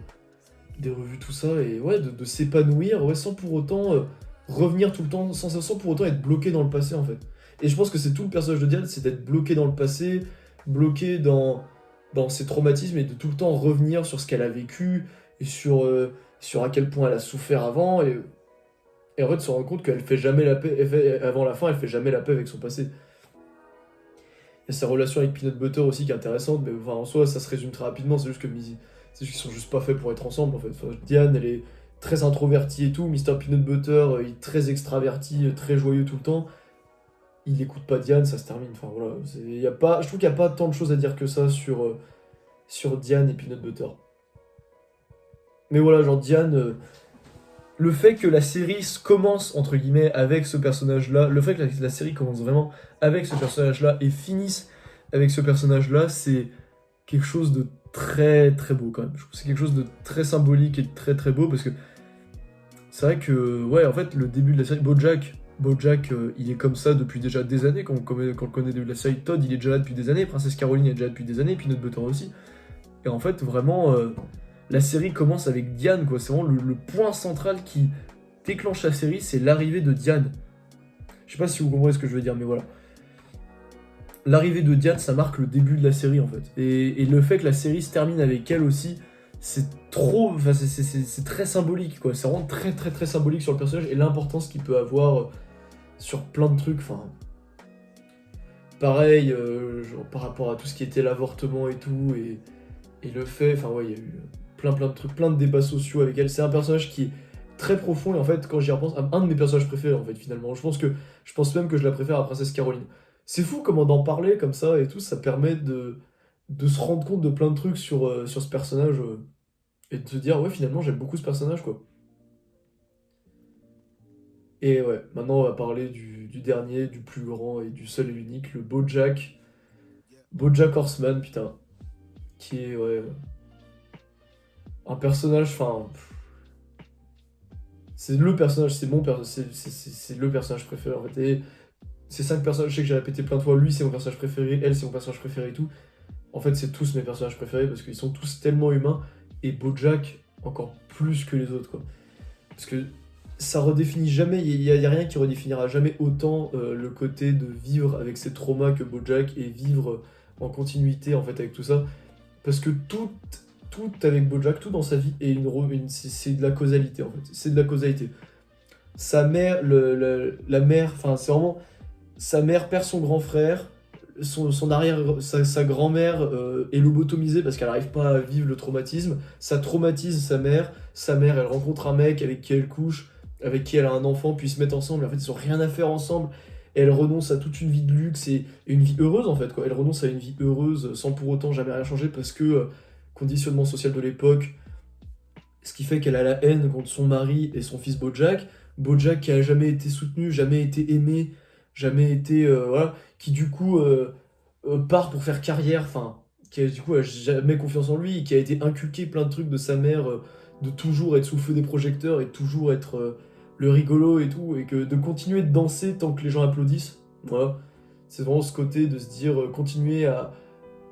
A: tout ça, et ouais, de s'épanouir, ouais, sans pour autant revenir tout le temps, sans pour autant être bloqué dans le passé en fait. Et je pense que c'est tout le personnage de Diane, c'est d'être bloqué dans le passé, bloqué dans ses traumatismes et de tout le temps revenir sur ce qu'elle a vécu et sur à quel point elle a souffert avant et en fait se rendre compte qu'elle fait jamais la paix, avant la fin, elle fait jamais la paix avec son passé. Il y a sa relation avec Peanut Butter aussi qui est intéressante, mais enfin, en soi ça se résume très rapidement, c'est juste que c'est juste qu'ils sont juste pas faits pour être ensemble en fait. Enfin, Diane elle est très introvertie et tout, Mr. Peanut Butter il est très extraverti, très joyeux tout le temps. Il écoute pas Diane, ça se termine. Enfin voilà, y a pas, je trouve qu'il n'y a pas tant de choses à dire que ça sur Diane et Peanut Butter. Mais voilà, genre Diane, le fait que la série commence, entre guillemets, avec ce personnage-là, le fait que la série commence vraiment avec ce personnage-là et finisse avec ce personnage-là, c'est quelque chose de très très beau quand même. Je trouve que c'est quelque chose de très symbolique et de très très beau parce que c'est vrai que, ouais, en fait, le début de la série, Bojack, il est comme ça depuis déjà des années, quand on connaît le début de la série. Todd, il est déjà là depuis des années, Princesse Caroline est déjà là depuis des années, Peanut Butter aussi. Et en fait, vraiment, la série commence avec Diane, quoi. C'est vraiment le point central qui déclenche la série, c'est l'arrivée de Diane. Je sais pas si vous comprenez ce que je veux dire, mais voilà. L'arrivée de Diane, ça marque le début de la série, en fait. Et le fait que la série se termine avec elle aussi, c'est trop... Enfin, c'est très symbolique, quoi. C'est vraiment très, très, très symbolique sur le personnage et l'importance qu'il peut avoir sur plein de trucs, enfin... Pareil, genre, par rapport à tout ce qui était l'avortement et tout, et le fait... Enfin, ouais, il y a eu plein de trucs, plein de débats sociaux avec elle. C'est un personnage qui est très profond, et en fait, quand j'y repense, un de mes personnages préférés, en fait, finalement. Je pense même que je la préfère à Princesse Caroline. C'est fou comment d'en parler comme ça et tout, ça permet de se rendre compte de plein de trucs sur ce personnage et de se dire, ouais, finalement, j'aime beaucoup ce personnage, quoi. Et ouais, maintenant, on va parler du dernier, du plus grand et du seul et unique, le Bojack Horseman, putain, qui est, ouais, un personnage, enfin, c'est le personnage, c'est mon personnage, c'est le personnage préféré, en fait. Et ces cinq personnages, je sais que j'ai répété plein de fois, lui, c'est mon personnage préféré, elle, c'est mon personnage préféré et tout. En fait, c'est tous mes personnages préférés parce qu'ils sont tous tellement humains et Bojack encore plus que les autres, quoi. Parce que ça redéfinit jamais, y a rien qui redéfinira jamais autant le côté de vivre avec ses traumas que Bojack et vivre en continuité en fait avec tout ça. Parce que tout avec Bojack, tout dans sa vie est c'est de la causalité en fait. C'est de la causalité. Sa mère, la mère, enfin c'est vraiment sa mère perd son grand frère, sa grand-mère est lobotomisée parce qu'elle n'arrive pas à vivre le traumatisme, ça traumatise sa mère elle rencontre un mec avec qui elle couche, avec qui elle a un enfant, puis ils se mettent ensemble, en fait ils ont rien à faire ensemble, et elle renonce à toute une vie de luxe et une vie heureuse en fait, quoi. Elle renonce à une vie heureuse sans pour autant jamais rien changer parce que conditionnement social de l'époque, ce qui fait qu'elle a la haine contre son mari et son fils Bojack. Bojack qui a jamais été soutenu, jamais été aimé, jamais été... voilà, qui du coup part pour faire carrière, enfin, qui a, du coup a jamais confiance en lui, qui a été inculqué plein de trucs de sa mère de toujours être sous le feu des projecteurs et toujours être le rigolo et tout, et que de continuer de danser tant que les gens applaudissent. Voilà. C'est vraiment ce côté de se dire, continuer à...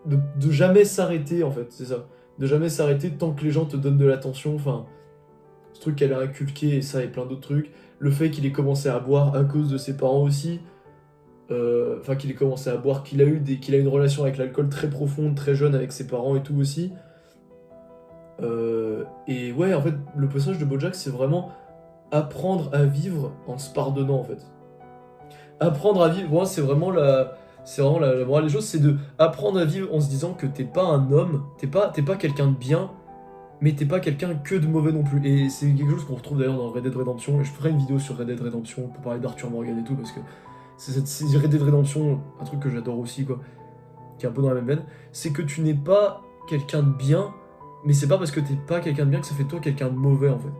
A: de jamais s'arrêter, en fait, c'est ça. De jamais s'arrêter tant que les gens te donnent de l'attention, enfin... Ce truc qu'elle a inculqué, et ça et plein d'autres trucs. Le fait qu'il ait commencé à boire à cause de ses parents aussi. Enfin, qu'il ait commencé à boire, qu'il a une relation avec l'alcool très profonde, très jeune avec ses parents et tout aussi. Et ouais, en fait, le personnage de BoJack, c'est vraiment apprendre à vivre en se pardonnant, en fait. Apprendre à vivre, moi, la morale des choses, c'est de apprendre à vivre en se disant que t'es pas un homme, t'es pas quelqu'un de bien, mais t'es pas quelqu'un que de mauvais non plus. Et c'est quelque chose qu'on retrouve d'ailleurs dans Red Dead Redemption, et je ferai une vidéo sur Red Dead Redemption pour parler d'Arthur Morgan et tout, parce que c'est Red Dead Redemption, un truc que j'adore aussi, quoi, qui est un peu dans la même veine, c'est que tu n'es pas quelqu'un de bien, mais c'est pas parce que t'es pas quelqu'un de bien que ça fait de toi quelqu'un de mauvais, en fait.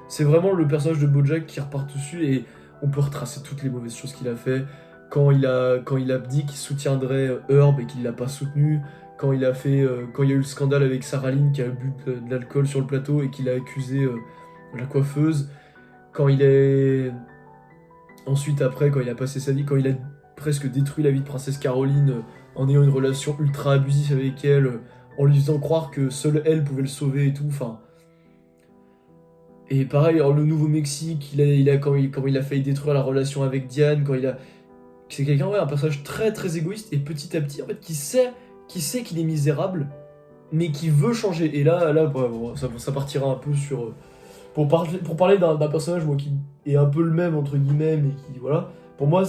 A: C'est vraiment le personnage de BoJack qui repart dessus, et on peut retracer toutes les mauvaises choses qu'il a fait. Quand il a dit qu'il soutiendrait Herb et qu'il l'a pas soutenu, quand il y a eu le scandale avec Sarah Lynn qui a bu de l'alcool sur le plateau et qu'il a accusé la coiffeuse, quand il est... Ensuite, après, quand il a passé sa vie, quand il a presque détruit la vie de Princesse Caroline en ayant une relation ultra abusive avec elle, en lui faisant croire que seule elle pouvait le sauver et tout, enfin... Et pareil, alors le Nouveau-Mexique, quand il a failli détruire la relation avec Diane, quand il a... C'est quelqu'un, ouais, un personnage très très égoïste, et petit à petit, en fait, qui sait qu'il est misérable, mais qui veut changer. Et là ouais, bon, ça partira un peu sur... pour parler d'un personnage, moi, qui est un peu le même, entre guillemets, mais qui, voilà... Pour moi,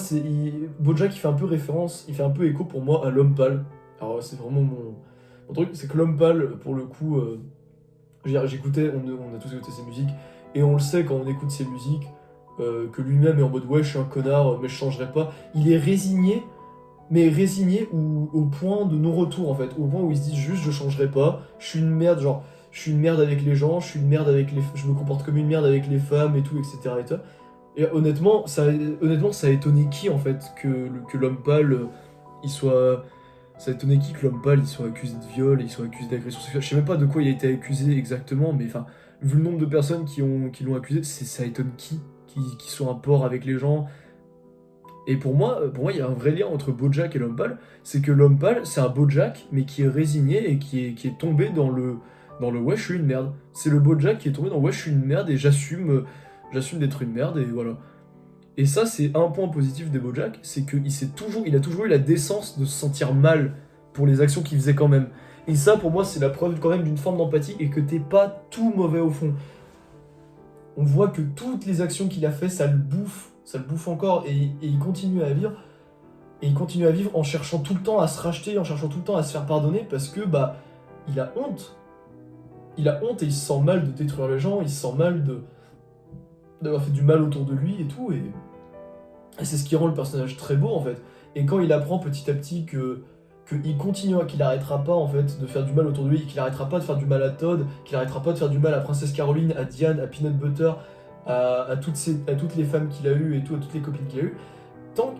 A: BoJack, il fait un peu référence, il fait un peu écho, pour moi, à l'homme pâle. Alors, c'est vraiment mon truc, c'est que l'homme pâle, pour le coup... je veux dire, on a tous écouté ses musiques, et on le sait quand on écoute ses musiques, que lui-même est en mode ouais, je suis un connard, mais je changerai pas. Il est résigné, mais résigné au point de non-retour en fait, au point où il se dit juste je changerai pas, je suis une merde, genre je suis une merde avec les gens, je me comporte comme une merde avec les femmes et tout, etc. Et, tout. Et honnêtement, ça a étonné qui en fait que l'homme pâle, il soit. Ça a étonné qui que l'homme pâle il soit accusé de viol et il soit accusé d'agression sexuelle. Je sais même pas de quoi il a été accusé exactement, mais enfin, vu le nombre de personnes qui l'ont accusé, ça étonne qui soit en rapport avec les gens. Et pour moi, il y a un vrai lien entre BoJack et l'homme pâle. C'est que l'homme pâle, c'est un BoJack, mais qui est résigné et qui est tombé dans le ouais, je suis une merde. C'est le BoJack qui est tombé dans ouais, je suis une merde et j'assume d'être une merde et voilà. Et ça, c'est un point positif des BoJack, c'est il a toujours eu la décence de se sentir mal pour les actions qu'il faisait quand même. Et ça, pour moi, c'est la preuve quand même d'une forme d'empathie et que t'es pas tout mauvais au fond. On voit que toutes les actions qu'il a fait, ça le bouffe encore et il continue à vivre. Et il continue à vivre en cherchant tout le temps à se racheter, en cherchant tout le temps à se faire pardonner parce que bah il a honte. Il a honte et il se sent mal de détruire les gens, il se sent mal d'avoir fait du mal autour de lui et tout. Et c'est ce qui rend le personnage très beau en fait. Et quand il apprend petit à petit qu'il continuera, qu'il arrêtera pas en fait de faire du mal autour de lui, qu'il arrêtera pas de faire du mal à Todd, qu'il arrêtera pas de faire du mal à Princesse Caroline, à Diane, à Peanut Butter, à toutes les femmes qu'il a eues et tout, à toutes les copines qu'il a eues, tant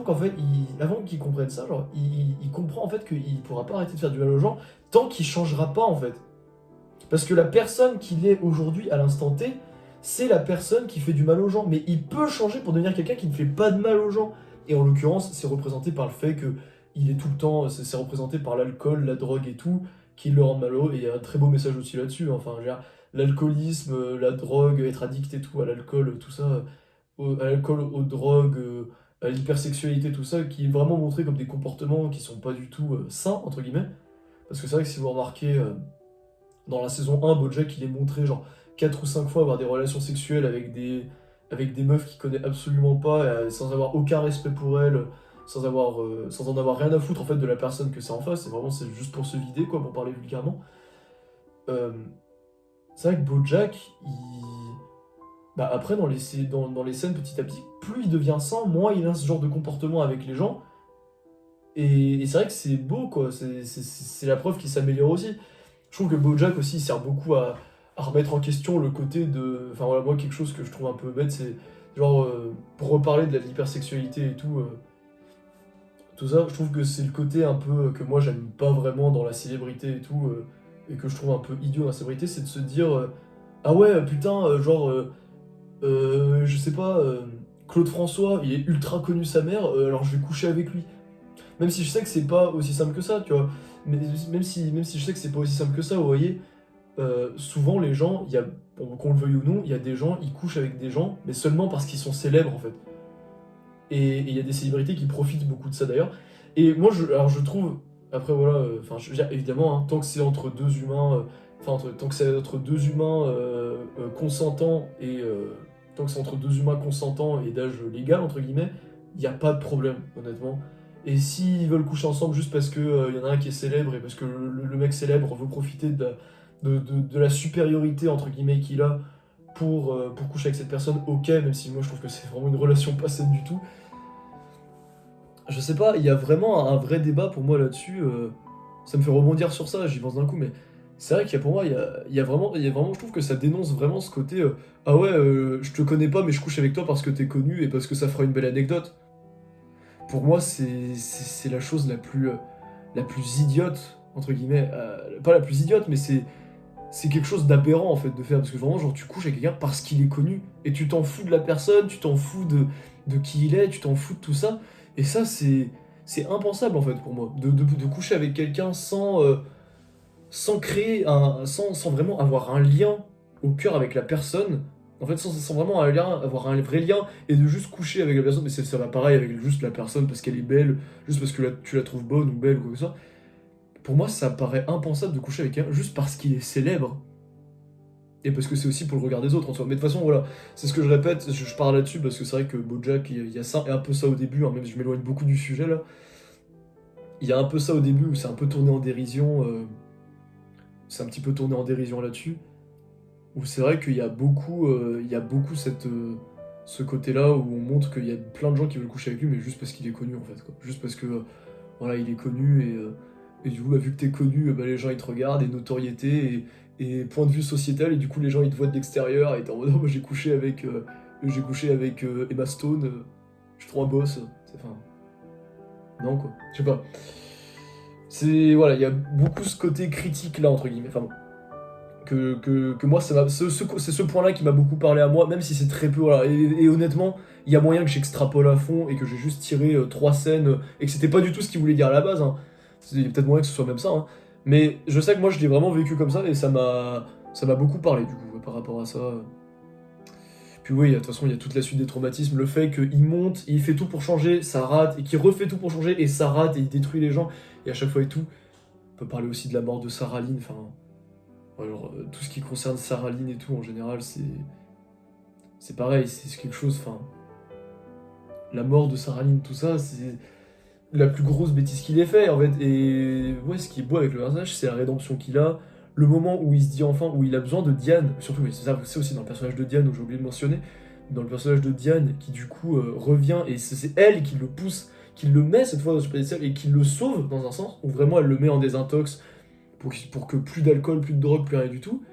A: qu'en fait, avant qu'il comprenne ça, genre, il comprend en fait qu'il pourra pas arrêter de faire du mal aux gens tant qu'il changera pas en fait. Parce que la personne qu'il est aujourd'hui à l'instant T, c'est la personne qui fait du mal aux gens. Mais il peut changer pour devenir quelqu'un qui ne fait pas de mal aux gens. Et en l'occurrence, c'est représenté par le fait que il est tout le temps, c'est représenté par l'alcool, la drogue et tout, qui le rend malheureux. Et il y a un très beau message aussi là-dessus. Enfin, je veux dire, l'alcoolisme, la drogue, être addict et tout, à l'alcool, tout ça, à l'alcool, aux drogues, à l'hypersexualité, tout ça, qui est vraiment montré comme des comportements qui sont pas du tout sains, entre guillemets. Parce que c'est vrai que si vous remarquez, dans la saison 1, BoJack, il est montré genre 4 ou 5 fois avoir des relations sexuelles avec des meufs qu'il connaît absolument pas, sans avoir aucun respect pour elles, sans en avoir rien à foutre en fait de la personne que c'est en face, c'est juste pour se vider, quoi, pour parler vulgairement. Euh, c'est vrai que BoJack, bah après dans les scènes petit à petit, plus il devient sain, moins il a ce genre de comportement avec les gens, et c'est vrai que c'est beau, quoi, c'est la preuve qu'il s'améliore aussi. Je trouve que BoJack aussi il sert beaucoup à remettre en question le côté de... Enfin voilà, moi quelque chose que je trouve un peu bête, c'est genre, pour reparler de l'hypersexualité et tout, tout ça, je trouve que c'est le côté un peu que moi j'aime pas vraiment dans la célébrité et tout, et que je trouve un peu idiot dans la célébrité, c'est de se dire ah ouais, putain, je sais pas, Claude François, il est ultra connu sa mère, alors je vais coucher avec lui. Même si je sais que c'est pas aussi simple que ça, tu vois. Mais même si je sais que c'est pas aussi simple que ça, vous voyez, souvent les gens, qu'on le veuille ou non, il y a des gens, ils couchent avec des gens, mais seulement parce qu'ils sont célèbres en fait. Et il y a des célébrités qui profitent beaucoup de ça d'ailleurs. Et moi, alors je trouve, après voilà, enfin je veux dire, évidemment, hein, tant que c'est entre deux humains, tant que c'est entre deux humains consentants tant que c'est entre deux humains consentants et d'âge légal entre guillemets, il n'y a pas de problème, honnêtement. Et s'ils veulent coucher ensemble juste parce que y en a un qui est célèbre et parce que le mec célèbre veut profiter de la supériorité entre guillemets qu'il a pour coucher avec cette personne, ok, même si moi je trouve que c'est vraiment une relation pas saine du tout. Je sais pas, il y a vraiment un vrai débat pour moi là-dessus. Ça me fait rebondir sur ça, j'y pense d'un coup, mais c'est vrai qu'il y a pour moi, il y a vraiment, je trouve que ça dénonce vraiment ce côté ah ouais, je te connais pas, mais je couche avec toi parce que t'es connu et parce que ça fera une belle anecdote. Pour moi, c'est la chose la plus idiote, entre guillemets. Pas la plus idiote, mais c'est quelque chose d'aberrant en fait de faire. Parce que vraiment, genre, tu couches avec quelqu'un parce qu'il est connu. Et tu t'en fous de la personne, tu t'en fous de qui il est, tu t'en fous de tout ça. Et ça, c'est impensable en fait pour moi. De coucher avec quelqu'un sans créer sans vraiment avoir un lien au cœur avec la personne. En fait, sans vraiment avoir un vrai lien et de juste coucher avec la personne. Mais ça va pareil avec juste la personne parce qu'elle est belle, juste parce que tu la trouves bonne ou belle ou quoi que ce soit. Pour moi, ça paraît impensable de coucher avec quelqu'un juste parce qu'il est célèbre. Et parce que c'est aussi pour le regard des autres en soi. Mais de toute façon, voilà, c'est ce que je répète, je parle là-dessus parce que c'est vrai que BoJack, il y a ça, et un peu ça au début, hein, même si je m'éloigne beaucoup du sujet là. Il y a un peu ça au début où c'est un peu tourné en dérision, c'est un petit peu tourné en dérision là-dessus, où c'est vrai qu'il y a beaucoup ce côté-là où on montre qu'il y a plein de gens qui veulent coucher avec lui, mais juste parce qu'il est connu en fait, quoi. Juste parce que, voilà, il est connu et du coup, bah, vu que t'es connu, bah, les gens ils te regardent, et notoriété, et point de vue sociétal, et du coup, les gens ils te voient de l'extérieur, et t'es en mode, oh, moi j'ai couché avec Emma Stone, je suis trop un boss. Enfin, non quoi, je sais pas. Voilà, il y a beaucoup ce côté critique là, entre guillemets. Enfin, bon, que moi, c'est ce point-là qui m'a beaucoup parlé à moi, même si c'est très peu. Voilà. Et honnêtement, il y a moyen que j'extrapole à fond et que j'ai juste tiré trois scènes et que c'était pas du tout ce qu'il voulait dire à la base, hein. Il y a peut-être moyen que ce soit même ça, hein. Mais je sais que moi, je l'ai vraiment vécu comme ça et ça m'a beaucoup parlé du coup par rapport à ça. Puis oui, de toute façon, il y a toute la suite des traumatismes. Le fait qu'il monte, il fait tout pour changer, ça rate, et qu'il refait tout pour changer, et ça rate, et il détruit les gens, et à chaque fois et tout. On peut parler aussi de la mort de Sarah Lynn, enfin, alors, tout ce qui concerne Sarah Lynn et tout, en général, c'est pareil, c'est quelque chose, enfin, la mort de Sarah Lynn, tout ça, c'est la plus grosse bêtise qu'il ait fait, en fait. Et ouais, ce qui est beau avec le personnage, c'est la rédemption qu'il a, le moment où il se dit enfin, où il a besoin de Diane, surtout, oui, c'est aussi dans le personnage de Diane, où j'ai oublié de mentionner, dans le personnage de Diane, qui du coup revient, et c'est elle qui le pousse, qui le met cette fois dans le pédestal, et qui le sauve, dans un sens, où vraiment elle le met en désintox, pour que plus d'alcool, plus de drogue, plus rien du tout,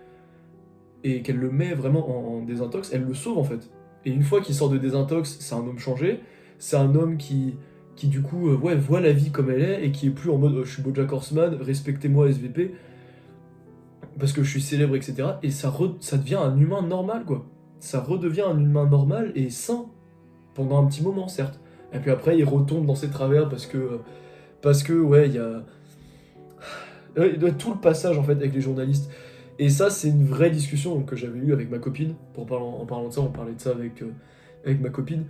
A: et qu'elle le met vraiment en désintox, elle le sauve en fait. Et une fois qu'il sort de désintox, c'est un homme changé, c'est un homme qui du coup ouais, voit la vie comme elle est, et qui est plus en mode je suis BoJack Horseman, respectez-moi SVP, parce que je suis célèbre, etc. Et ça devient un humain normal, quoi. Ça redevient un humain normal et sain, pendant un petit moment, certes. Et puis après, il retombe dans ses travers parce que ouais, il y a tout le passage en fait avec les journalistes. Et ça, c'est une vraie discussion donc, que j'avais eue avec ma copine. En parlant de ça, on parlait de ça avec ma copine.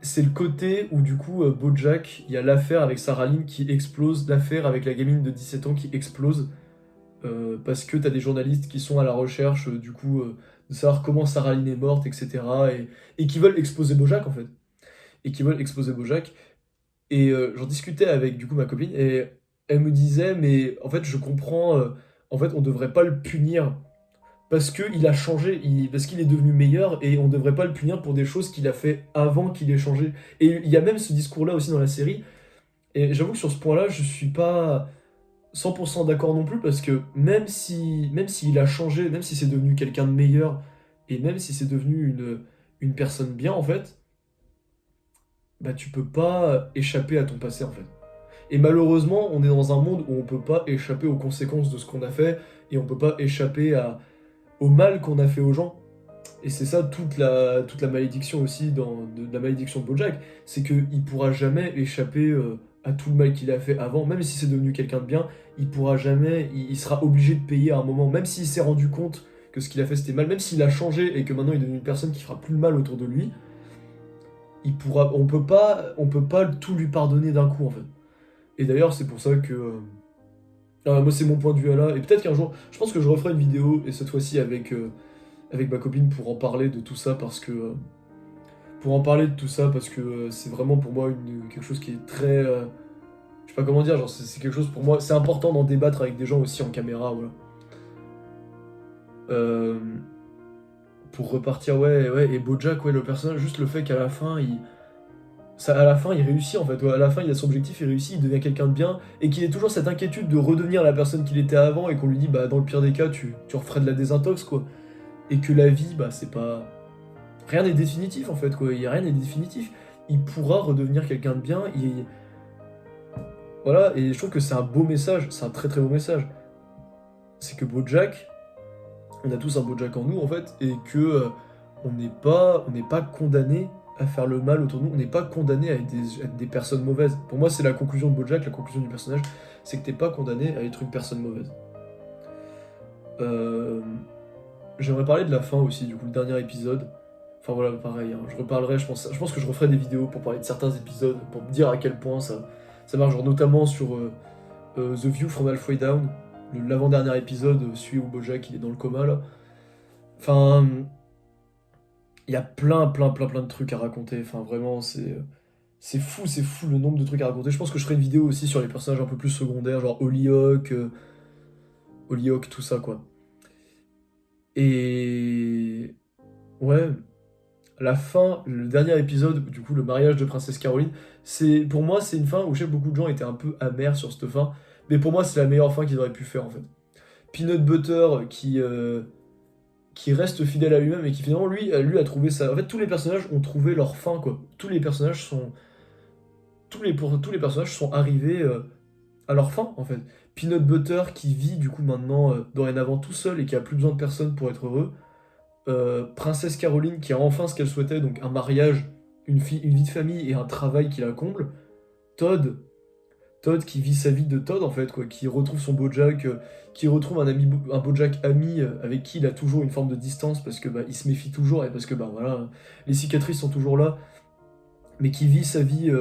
A: C'est le côté où du coup, BoJack, il y a l'affaire avec Sarah Lynn qui explose, l'affaire avec la gamine de 17 ans qui explose. Parce que t'as des journalistes qui sont à la recherche du coup de savoir comment Sarah Lynn est morte, etc. Et qui veulent exposer BoJack en fait. Et qui veulent exposer BoJack. Et j'en discutais avec du coup ma copine et elle me disait mais en fait je comprends, en fait on devrait pas le punir parce qu'il a changé, parce qu'il est devenu meilleur et on devrait pas le punir pour des choses qu'il a fait avant qu'il ait changé. Et il y a même ce discours-là aussi dans la série. Et j'avoue que sur ce point-là je suis pas 100% d'accord non plus parce que même s'il a changé, même si c'est devenu quelqu'un de meilleur et même si c'est devenu une personne bien en fait, bah tu peux pas échapper à ton passé en fait. Et malheureusement, on est dans un monde où on peut pas échapper aux conséquences de ce qu'on a fait, et on peut pas échapper au mal qu'on a fait aux gens. Et c'est ça toute la malédiction aussi de la malédiction de Bojack, c'est qu'il pourra jamais échapper à tout le mal qu'il a fait avant, même si c'est devenu quelqu'un de bien, il pourra jamais, il sera obligé de payer à un moment, même s'il s'est rendu compte que ce qu'il a fait c'était mal, même s'il a changé et que maintenant il est devenu une personne qui fera plus de mal autour de lui, on peut pas tout lui pardonner d'un coup en fait. Et d'ailleurs c'est pour ça que moi c'est mon point de vue à là, et peut-être qu'un jour, je pense que je referai une vidéo, et cette fois-ci avec ma copine pour en parler de tout ça, parce que c'est vraiment pour moi quelque chose qui est très je sais pas comment dire, genre c'est quelque chose pour moi, c'est important d'en débattre avec des gens aussi en caméra, voilà. Euh, pour repartir, ouais, et Bojack, ouais, le personnage, juste le fait qu'à la fin à la fin il réussit en fait, ouais, à la fin il a son objectif, il réussit, il devient quelqu'un de bien, et qu'il ait toujours cette inquiétude de redevenir la personne qu'il était avant, et qu'on lui dit bah dans le pire des cas tu referais de la désintox quoi, et que la vie bah c'est pas, rien n'est définitif en fait, quoi. Rien n'est définitif. Il pourra redevenir quelqu'un de bien. Voilà, et je trouve que c'est un beau message, c'est un très très beau message. C'est que Bojack, on a tous un Bojack en nous en fait, et que on n'est pas condamné à faire le mal autour de nous, on n'est pas condamné à être des personnes mauvaises. Pour moi, c'est la conclusion de Bojack, la conclusion du personnage, c'est que t'es pas condamné à être une personne mauvaise. Euh, J'aimerais parler de la fin aussi, du coup, le dernier épisode. Enfin voilà, pareil, hein, je reparlerai, je pense que je referai des vidéos pour parler de certains épisodes, pour me dire à quel point ça marche, genre notamment sur The View from Halfway Down, l'avant-dernier épisode, celui où Bojack il est dans le coma là. Enfin, il y a plein de trucs à raconter, enfin vraiment, c'est fou le nombre de trucs à raconter. Je pense que je ferai une vidéo aussi sur les personnages un peu plus secondaires, genre Hollyhock, tout ça quoi. Et ouais, la fin, le dernier épisode, du coup, le mariage de Princesse Caroline, pour moi, c'est une fin où je sais que beaucoup de gens étaient un peu amers sur cette fin, mais pour moi, c'est la meilleure fin qu'ils auraient pu faire en fait. Peanut Butter qui reste fidèle à lui-même et qui finalement, lui a trouvé ça. En fait, tous les personnages ont trouvé leur fin, quoi. Tous les personnages sont arrivés à leur fin, en fait. Peanut Butter qui vit, du coup, maintenant, dorénavant tout seul et qui a plus besoin de personne pour être heureux. Princesse Caroline qui a enfin ce qu'elle souhaitait, donc un mariage, une vie de famille et un travail qui la comble. Todd, Todd qui vit sa vie de Todd en fait, quoi, qui retrouve son Bojack, qui retrouve un Bojack ami avec qui il a toujours une forme de distance parce que bah, il se méfie toujours et parce que bah voilà, les cicatrices sont toujours là, mais qui vit sa vie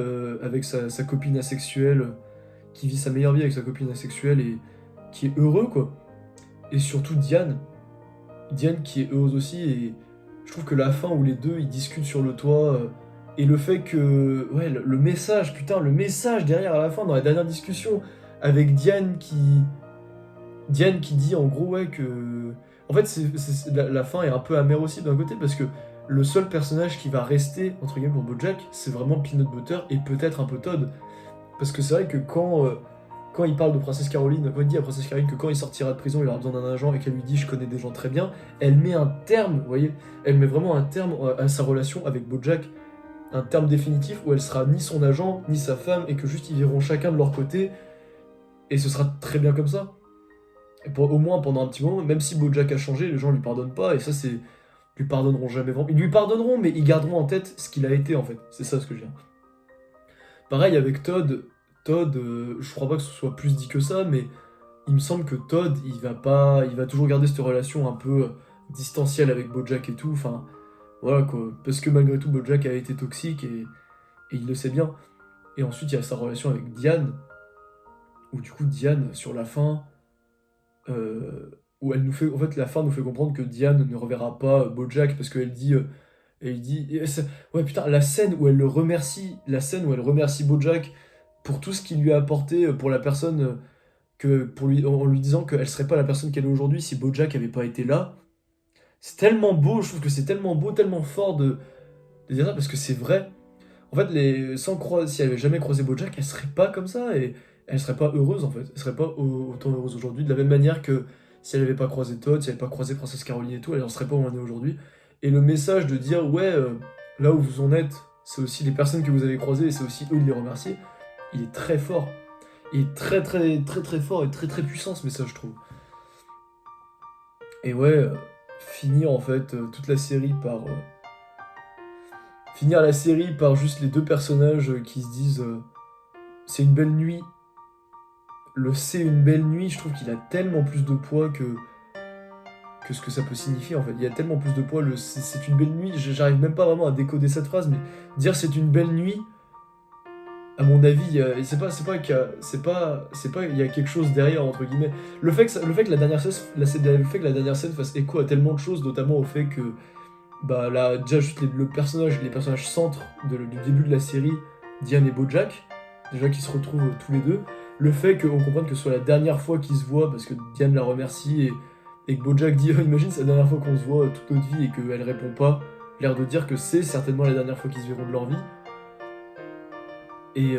A: avec sa copine asexuelle, qui vit sa meilleure vie avec sa copine asexuelle et qui est heureux quoi. Et surtout Diane qui est heureuse aussi, et je trouve que la fin où les deux ils discutent sur le toit, et le fait que ouais le message, putain, le message derrière à la fin dans la dernière discussion avec Diane qui dit en gros ouais que en fait la fin est un peu amère aussi d'un côté parce que le seul personnage qui va rester entre guillemets pour BoJack c'est vraiment Peanut Butter et peut-être un peu Todd, parce que c'est vrai que quand il parle de Princesse Caroline, quand il dit à Princesse Caroline que quand il sortira de prison, il aura besoin d'un agent et qu'elle lui dit je connais des gens très bien, elle met un terme, vous voyez, elle met vraiment un terme à sa relation avec BoJack, un terme définitif où elle sera ni son agent, ni sa femme, et que juste ils iront chacun de leur côté, et ce sera très bien comme ça. Et au moins pendant un petit moment, même si BoJack a changé, les gens lui pardonnent pas, et ça c'est... Ils lui pardonneront jamais vraiment. Ils lui pardonneront, mais ils garderont en tête ce qu'il a été en fait. C'est ça ce que je veux dire. Pareil avec Todd. Todd, je crois pas que ce soit plus dit que ça, mais il me semble que Todd, il va toujours garder cette relation un peu distancielle avec BoJack et tout. Enfin, voilà quoi. Parce que malgré tout, BoJack a été toxique et il le sait bien. Et ensuite, il y a sa relation avec Diane, où du coup, Diane, sur la fin, où elle nous fait, en fait, la fin nous fait comprendre que Diane ne reverra pas BoJack parce qu'elle dit, ouais putain, la scène où elle remercie BoJack pour tout ce qu'il lui a apporté, pour la personne en lui disant qu'elle serait pas la personne qu'elle est aujourd'hui si BoJack avait pas été là. C'est tellement beau, je trouve que c'est tellement beau, tellement fort de dire ça parce que c'est vrai. En fait, si elle avait jamais croisé BoJack, elle serait pas comme ça et elle serait pas heureuse en fait. Elle serait pas autant heureuse aujourd'hui. De la même manière que si elle avait pas croisé Todd, si elle avait pas croisé Princesse Caroline et tout, elle en serait pas où on est aujourd'hui. Et le message de dire ouais, là où vous en êtes, c'est aussi les personnes que vous avez croisées et c'est aussi eux de les remercier, il est très fort. est très très très très fort et très très puissant ce message, je trouve. Et ouais, finir en fait toute la série par... finir la série par juste les deux personnages qui se disent c'est une belle nuit. Le c'est une belle nuit, je trouve qu'il a tellement plus de poids que ce que ça peut signifier en fait. Il y a tellement plus de poids, le c'est une belle nuit, j'arrive même pas vraiment à décoder cette phrase, mais dire c'est une belle nuit, à mon avis, c'est pas qu'il y a, il y a quelque chose derrière entre guillemets. Le fait que la dernière scène, le fait que la dernière scène fasse écho à tellement de choses, notamment au fait que bah là déjà juste les personnages centres du début de la série, Diane et Bojack, déjà qui se retrouvent tous les deux. Le fait qu'on comprenne que ce soit la dernière fois qu'ils se voient parce que Diane la remercie et que Bojack dit imagine c'est la dernière fois qu'on se voit toute notre vie et qu'elle répond pas, l'air de dire que c'est certainement la dernière fois qu'ils se verront de leur vie. Et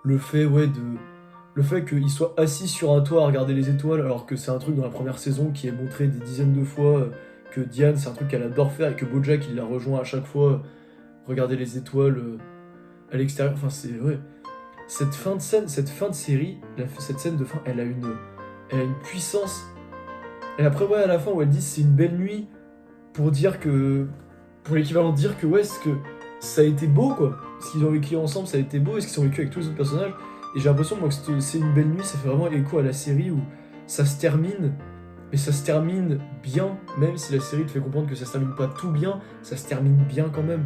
A: le fait, ouais, de. Le fait qu'il soit assis sur un toit à regarder les étoiles, alors que c'est un truc dans la première saison qui est montré des dizaines de fois, que Diane, c'est un truc qu'elle adore faire, et que Bojack, il la rejoint à chaque fois, regarder les étoiles à l'extérieur. Enfin, c'est. Ouais. Cette fin de scène, cette fin de série, cette scène de fin, elle a une puissance. Et après, ouais, à la fin, où elle dit c'est une belle nuit, pour dire que. Pour l'équivalent de dire que, ouais, c'est que ça a été beau, quoi. Ce qu'ils ont vécu ensemble, ça a été beau, et ce qu'ils ont vécu avec tous les autres personnages. Et j'ai l'impression, moi, que c'est une belle nuit, ça fait vraiment écho à la série où ça se termine, mais ça se termine bien, même si la série te fait comprendre que ça se termine pas tout bien, ça se termine bien quand même.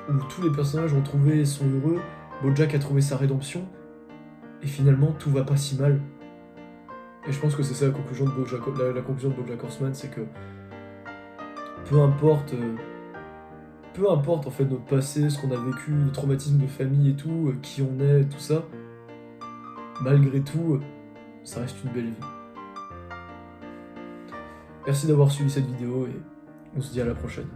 A: Où tous les personnages ont trouvé, sont heureux, Bojack a trouvé sa rédemption, et finalement, tout va pas si mal. Et je pense que c'est ça la conclusion de Bojack, la conclusion de BoJack Horseman, c'est que peu importe. Peu importe en fait notre passé, ce qu'on a vécu, nos traumatismes de famille et tout, qui on est, tout ça, malgré tout, ça reste une belle vie. Merci d'avoir suivi cette vidéo et on se dit à la prochaine.